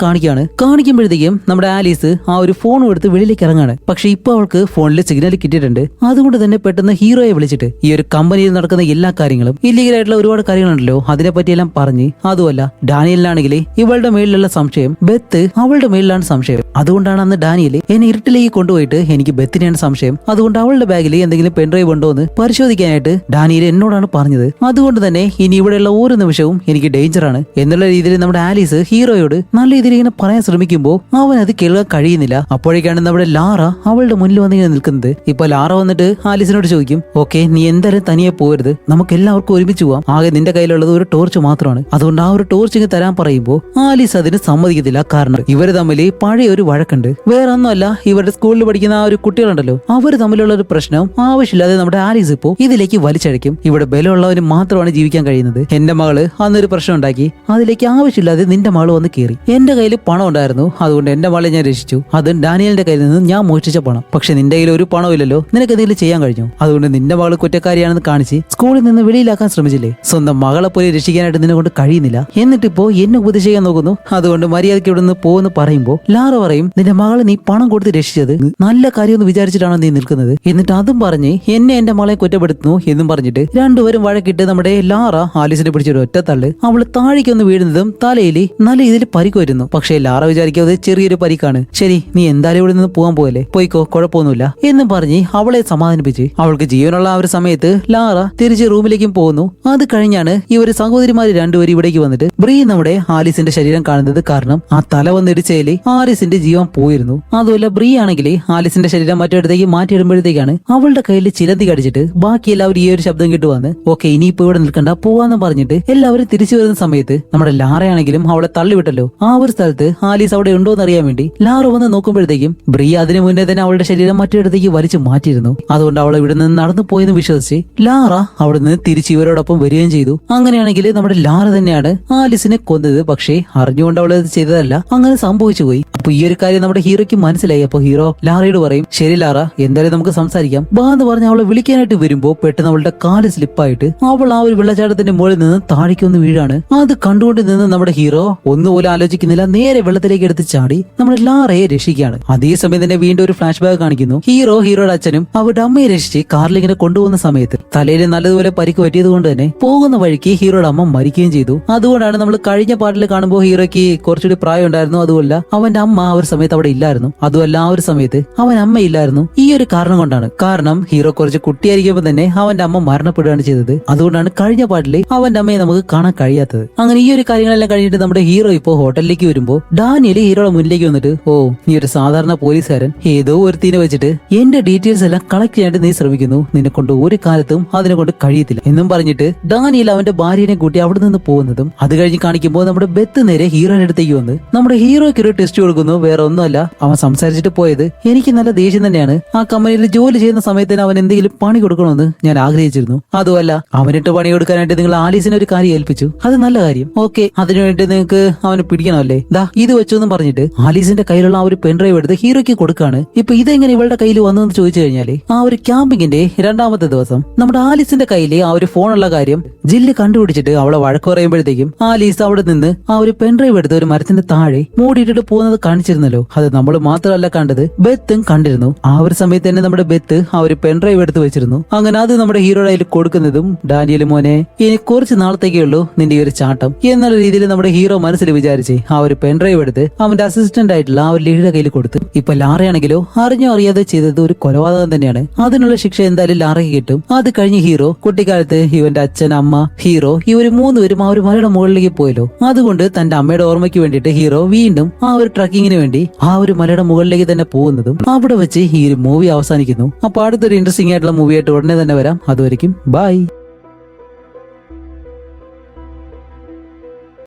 കാണിക്കുമ്പോഴത്തേക്കും നമ്മുടെ ആലീസ് ആ ഒരു ഫോൺ എടുത്ത് വെളിയിലേക്ക് ഇറങ്ങാണ്. പക്ഷെ ഇപ്പൊ അവൾക്ക് ഫോണിൽ സിഗ്നൽ കിട്ടിയിട്ടുണ്ട്. അതുകൊണ്ട് തന്നെ പെട്ടെന്ന് ഹീറോയെ വിളിച്ചിട്ട് ഈ ഒരു കമ്പനിയിൽ നടക്കുന്ന എല്ലാ കാര്യങ്ങളും ഇല്ലീഗലായിട്ടുള്ള ഒരുപാട് കാര്യങ്ങളുണ്ടല്ലോ അതിനെ പറ്റിയെല്ലാം പറഞ്ഞ്, അതുമല്ല ഡാനിയലിനാണെങ്കിൽ ഇവളുടെ മേലിലുള്ള സംശയം ബെത്ത് അവളുടെ മേലിലാണ് സംശയം. അതുകൊണ്ടാണ് അന്ന് ഡാനിയൽ എന്നെ ഇരുട്ടിലേക്ക് കൊണ്ടുപോയിട്ട് എനിക്ക് ബെത്തിനെയാണ് സംശയം, അതുകൊണ്ട് അവളുടെ ബാഗിൽ എന്തെങ്കിലും പെൻഡ്രൈവ് ഉണ്ടോ എന്ന് പരിശോധിക്കാനായിട്ട് ഡാനിയൽ എന്നോടാണ് പറഞ്ഞത്. അതുകൊണ്ട് തന്നെ ഇനി ഇവിടെയുള്ള ഓരോ നിമിഷവും എനിക്ക് ഡേഞ്ചറാണ് എന്നുള്ള രീതിയിൽ നമ്മുടെ ആലീസ് ഹീറോയോട് നല്ല രീതിയിൽ ഇങ്ങനെ പറയാൻ ശ്രമിക്കുമ്പോൾ അവൻ അത് കേൾക്കാൻ കഴിയുന്നില്ല. അപ്പോഴേക്കാണ് നമ്മുടെ ലാറ അവളുടെ മുന്നിൽ വന്നിങ്ങനെ നിൽക്കുന്നത്. ഇപ്പൊ ലാറ വന്നിട്ട് ആലീസിനോട് ചോദിക്കും, ഓക്കെ നീ എന്തായാലും തനിയെ പോകരുത്, നമുക്ക് എല്ലാവർക്കും ഒരുമിച്ച് പോവാം, ആകെ നിന്റെ കയ്യിലുള്ളത് ഒരു ടോർച്ച് മാത്രമാണ്, അതുകൊണ്ട് ആ ഒരു ടോർച്ച് ഇങ്ങനെ തരാൻ പറയുമ്പോൾ ആലീസ് അതിന് സമ്മതിക്കത്തില്ല. കാരണം ഇവര് തമ്മിൽ പഴയ ഒരു വഴക്കുണ്ട്. വേറെ ഒന്നുമല്ല, ഇവരുടെ സ്കൂളിൽ പഠിക്കുന്ന ആ ഒരു കുട്ടികളുണ്ടല്ലോ അവര് തമ്മിലുള്ള ഒരു പ്രശ്നം ആവശ്യമില്ല ആവശ്യമില്ലാതെ നമ്മുടെ ആലീസ് ഇപ്പോ ഇതിലേക്ക് വലിച്ചഴക്കും. ഇവിടെ ബലമുള്ളവന് മാത്രമാണ് ജീവിക്കാൻ കഴിയുന്നത്. എന്റെ മകള് അന്നൊരു പ്രശ്നം ഉണ്ടാക്കി, അതിലേക്ക് ആവശ്യമില്ലാതെ നിന്റെ മകള് വന്ന് കയറി. എന്റെ കയ്യിൽ പണം ഉണ്ടായിരുന്നു, അതുകൊണ്ട് എന്റെ മകളെ ഞാൻ രക്ഷിച്ചു. അതും ഡാനിയലിന്റെ കയ്യിൽ നിന്ന് ഞാൻ മോഷ്ടിച്ച പണം. പക്ഷെ നിന്റെ കയ്യിൽ ഒരു പണം ഇല്ലല്ലോ, നിനക്ക് എന്തെങ്കിലും ചെയ്യാൻ കഴിഞ്ഞു? അതുകൊണ്ട് നിന്റെ മകള് കുറ്റക്കാരിയാണെന്ന് കാണിച്ച് സ്കൂളിൽ നിന്ന് വെളിയിലാക്കാൻ ശ്രമിച്ചില്ലേ? സ്വന്തം മകളെ പോലെ രക്ഷിക്കാനായിട്ട് നിന്നെ കൊണ്ട് കഴിയുന്നില്ല, എന്നിട്ടിപ്പോ എന്നെ ഉപദേശിക്കാൻ നോക്കുന്നു. അതുകൊണ്ട് മര്യാദയ്ക്ക് ഇവിടെ നിന്ന് പോകുന്നു പറയുമ്പോ ലാറ പറയും, നിന്റെ മകളെ നീ പണം കൊടുത്ത് രക്ഷിച്ചത് നല്ല കാര്യമെന്ന് വിചാരിച്ചിട്ടാണോ നീ നിൽക്കുന്നത്? എന്നിട്ട് അതും പറഞ്ഞ് എന്റെ മകളെ കുറ്റപ്പെടുത്തുന്നു എന്നും പറഞ്ഞിട്ട് രണ്ടുപേരും വഴക്കിട്ട് നമ്മുടെ ലാറ ആലീസിനെ പിടിച്ചൊരു ഒറ്റ തള്ളു. അവള് താഴേക്കൊന്ന് വീഴുന്നതും തലയിൽ നല്ല ഇതിൽ പരിക്ക് വരുന്നു. പക്ഷേ ലാറ വിചാരിക്കാതെ ചെറിയൊരു പരിക്കാണ്. ശരി, നീ എന്തായാലും ഇവിടെ നിന്ന് പോകാൻ പോകല്ലേ, പോയിക്കോ, കുഴപ്പമൊന്നുമില്ല എന്നും പറഞ്ഞ് അവളെ സമാധാനിപ്പിച്ച് അവൾക്ക് ജീവനുള്ള ആ ഒരു സമയത്ത് ലാറ തിരിച്ച് റൂമിലേക്കും പോകുന്നു. അത് കഴിഞ്ഞാണ് ഇവര് സഹോദരിമാര് രണ്ടുപേരും ഇവിടേക്ക് വന്നിട്ട് ബ്രീ നമ്മുടെ ആലീസിന്റെ ശരീരം കാണുന്നത്. കാരണം ആ തല വന്നിടിച്ചതില് ആലീസിന്റെ ജീവൻ പോയിരുന്നു. അതുപോലെ ബ്രീ ആണെങ്കിൽ ആലീസിന്റെ ശരീരം മറ്റൊരിടത്തേക്ക് മാറ്റിയിടുമ്പോഴത്തേക്കാണ് അവളുടെ കയ്യിൽ ചിലന്തി കടിച്ചിട്ട് ബാക്കി എല്ലാവരും ഈ ഒരു ശബ്ദം കിട്ടുവാന്ന്. ഓക്കെ, ഇനിയിപ്പോ ഇവിടെ നിൽക്കണ്ട, പോവാന്ന് പറഞ്ഞിട്ട് എല്ലാവരും തിരിച്ചു വരുന്ന സമയത്ത് നമ്മുടെ ലാറയാണെങ്കിലും അവളെ തള്ളിവിട്ടല്ലോ. ആ ഒരു സ്ഥലത്ത് ആലീസ് അവിടെ ഉണ്ടോ എന്ന് അറിയാൻ വേണ്ടി ലാറ വന്ന് നോക്കുമ്പോഴത്തേക്കും ബ്രീ അതിനു മുന്നേ തന്നെ അവളുടെ ശരീരം മറ്റൊരിടത്തേക്ക് വലിച്ചു മാറ്റിയിരുന്നു. അതുകൊണ്ട് അവൾ ഇവിടെ നിന്ന് നടന്നു പോയെന്ന് വിശ്വസിച്ച് ലാറ അവിടെ നിന്ന് തിരിച്ച് ഇവരോടൊപ്പം വരികയും ചെയ്തു. അങ്ങനെയാണെങ്കിൽ നമ്മുടെ ലാറ തന്നെയാണ് ആലീസിനെ കൊന്നത്. പക്ഷേ അറിഞ്ഞുകൊണ്ട് അവൾ അത് ചെയ്തതല്ല, അങ്ങനെ സംഭവിച്ചു പോയി. അപ്പൊ ഈ ഒരു കാര്യം നമ്മുടെ ഹീറോയ്ക്ക് മനസ്സിലായി. അപ്പൊ ഹീറോ ലാറയോട് പറയും, ശരി ലാറ, എന്തായാലും നമുക്ക് സംസാരിക്കാം ബാ എന്ന് പറഞ്ഞ് അവളെ വിളിക്കാനായിട്ട് വരുമ്പോ പെട്ടെന്ന് അവളുടെ കാല് സ്ലിപ്പായിട്ട് അവൾ ആ ഒരു വെള്ളച്ചാട്ടത്തിന്റെ മുകളിൽ നിന്ന് താഴേക്കൊന്ന് വീഴാണ്. അത് കണ്ടുകൊണ്ട് നിന്ന് നമ്മുടെ ഹീറോ ഒന്നുപോലെ ആലോചിക്കുന്നില്ല, നേരെ വെള്ളത്തിലേക്ക് എടുത്ത് ചാടി നമ്മുടെ ലാറയെ രക്ഷിക്കുകയാണ്. അതേസമയം തന്നെ വീണ്ടും ഒരു ഫ്ലാഷ് ബാക്ക് കാണിക്കുന്നു. ഹീറോയുടെ അച്ഛനും അവരുടെ അമ്മയെ രക്ഷിച്ച് കാറിലിങ്ങനെ കൊണ്ടുപോകുന്ന സമയത്ത് തലയിൽ നല്ലതുപോലെ പരിക്ക് പറ്റിയത് കൊണ്ട് തന്നെ പോകുന്ന വഴിക്ക് ഹീറോയുടെ അമ്മ മരിക്കുകയും ചെയ്തു. അതുകൊണ്ടാണ് നമ്മൾ കഴിഞ്ഞ പാട്ടിൽ കാണുമ്പോൾ ഹീറോയ്ക്ക് കുറച്ചുകൂടി പ്രായം ഉണ്ടായിരുന്നു. അതുമല്ല അവന്റെ അമ്മ ആ ഒരു സമയത്ത് അവിടെ ഇല്ലായിരുന്നു. അതുമല്ല ആ ഒരു സമയത്ത് അവൻ അമ്മ ഇല്ലായിരുന്നു. ഈ ഒരു കാരണം കൊണ്ടാണ്. കാരണം ഹീറോ കുറച്ച് കുട്ടിയായിരിക്കുമ്പോൾ തന്നെ അവന്റെ അമ്മ മരണപ്പെടുകയാണ് ചെയ്തത്. അതുകൊണ്ടാണ് കഴിഞ്ഞ പാട്ടിൽ അവന്റെ അമ്മയെ നമുക്ക് കാണാൻ കഴിയാത്തത്. അങ്ങനെ ഈ ഒരു കാര്യങ്ങളെല്ലാം കഴിഞ്ഞിട്ട് നമ്മുടെ ഹീറോ ഇപ്പോ ഹോട്ടലിലേക്ക് വരുമ്പോ ഡാനിയൽ ഹീറോയുടെ മുന്നിലേക്ക് വന്നിട്ട്, ഓ നീ ഒരു സാധാരണ പോലീസുകാരൻ, ഏതോ ഒരുത്തിനെ വെച്ചിട്ട് എന്റെ ഡീറ്റെയിൽസ് എല്ലാം കളക്ട് ചെയ്യാനായിട്ട് നീ ശ്രമിക്കുന്നു, നിന്നെ കൊണ്ട് ഒരു കാലത്തും അതിനെ കൊണ്ട് കഴിയത്തില്ല എന്നും പറഞ്ഞിട്ട് ഡാനിയൽ അവന്റെ ഭാര്യനെ കൂട്ടി അവിടെ നിന്ന് പോകുന്നതും അത് കഴിഞ്ഞ് കാണിക്കുമ്പോൾ നമ്മുടെ ബെത്ത് നേരെ ഹീറോയുടെ അടുത്തേക്ക് വന്ന് നമ്മുടെ ഹീറോയ്ക്ക് ഒരു ടെസ്റ്റ് കൊടുക്കുന്നു. വേറെ ഒന്നുമല്ല, അവൻ സംസാരിച്ചിട്ട് പോയത് എനിക്ക് നല്ല ദേഷ്യം തന്നെയാണ്. ആ കമ്പനിയിൽ ജോലി ചെയ്യുന്ന സമയത്തിന് അവൻ എന്തെങ്കിലും പണി കൊടുക്കണമെന്ന് ഞാൻ ആഗ്രഹിച്ചിരുന്നു. അതുമല്ല അവനിട്ട് പണി കൊടുക്കാനായിട്ട് നിങ്ങൾ ആലീസിനെ ഒരു കാര്യം ഏൽപ്പിച്ചു, അത് നല്ല കാര്യം. ഓക്കെ, അതിനുവേണ്ടി നിങ്ങൾക്ക് അവനെ പിടിക്കണമല്ലേ, ദാ ഇത് വെച്ചെന്നും പറഞ്ഞിട്ട് ആലീസിന്റെ കയ്യിലുള്ള ആ ഒരു പെൻഡ്രൈവ് എടുത്ത് ഹീറോയ്ക്ക് കൊടുക്കാണ്. ഇപ്പൊ ഇതെങ്ങനെ ഇവളുടെ കയ്യിൽ വന്നതെന്ന് ചോദിച്ചു കഴിഞ്ഞാല് ആ ഒരു ക്യാമ്പിങ്ങിന്റെ രണ്ടാമത്തെ ദിവസം നമ്മുടെ ആലീസിന്റെ കയ്യിൽ ആ ഒരു ഫോണുള്ള കാര്യം ജില്ല് കണ്ടുപിടിച്ചിട്ട് അവളെ വഴക്ക് പറയുമ്പോഴത്തേക്കും ആലീസ് അവിടെ നിന്ന് ആ ഒരു പെൻഡ്രൈവ് എടുത്ത് ഒരു മരത്തിന്റെ താഴെ മൂടിയിട്ടിട്ട് പോകുന്നത് കാണിച്ചിരുന്നല്ലോ. അത് നമ്മൾ മാത്രമല്ല കണ്ടത്, ബെത്തും കണ്ടിരുന്നു. ആ ഒരു സമയത്ത് തന്നെ നമ്മുടെ ബെത്ത് ആ ഒരു പെൻഡ്രൈവ് എടുത്ത് വെച്ചിരുന്നു. അങ്ങനെ അത് നമ്മുടെ ഹീറോയുടെ കയ്യിൽ കൊടുക്കുന്നതും ഡാനിയൽ മോനെ ഇനി കുറച്ച് നാളത്തേക്കേ ഉള്ളൂ നിന്റെ ഈ ഒരു ചാട്ടം എന്നുള്ള രീതിയിൽ നമ്മുടെ ഹീറോ മനസ്സിൽ വിചാരിച്ച് ആ ഒരു പെൻഡ്രൈവ് എടുത്ത് അവന്റെ അസിസ്റ്റന്റ് ആയിട്ടുള്ള ആ ഒരു ലേഡിയുടെ കയ്യിൽ കൊടുത്തു. ഇപ്പൊ ലാറയാണെങ്കിലോ അറിഞ്ഞോ അറിയാതെ ചെയ്തത് ഒരു കൊലപാതകം തന്നെയാണ്. അതിനുള്ള ശിക്ഷ എന്തായാലും ലാറയ്ക്ക് കിട്ടും. അത് കഴിഞ്ഞ് ഹീറോ കുട്ടിക്കാലത്ത് ഇവന്റെ അച്ഛൻ, അമ്മ, ഹീറോ ഇവര് മൂന്നുപേരും ആ ഒരു മലയുടെ മുകളിലേക്ക് പോയല്ലോ. അതുകൊണ്ട് തന്റെ അമ്മയുടെ ഓർമ്മയ്ക്ക് വേണ്ടിയിട്ട് ഹീറോ വീണ്ടും ആ ഒരു ട്രക്കിങ്ങിന് വേണ്ടി ആ ഒരു മലയുടെ മുകളിലേക്ക് തന്നെ പോകുന്നതും അവിടെ വെച്ച് ഈ ഒരു മൂവി അവസാനിക്കുന്നു. അപ്പൊ അടുത്തൊരു ഇൻട്രസ്റ്റിംഗ് ആയിട്ടുള്ള മൂവി ആയിട്ട് ഉടനെ തന്നെ വരാം. അതുവരെയും ബൈ.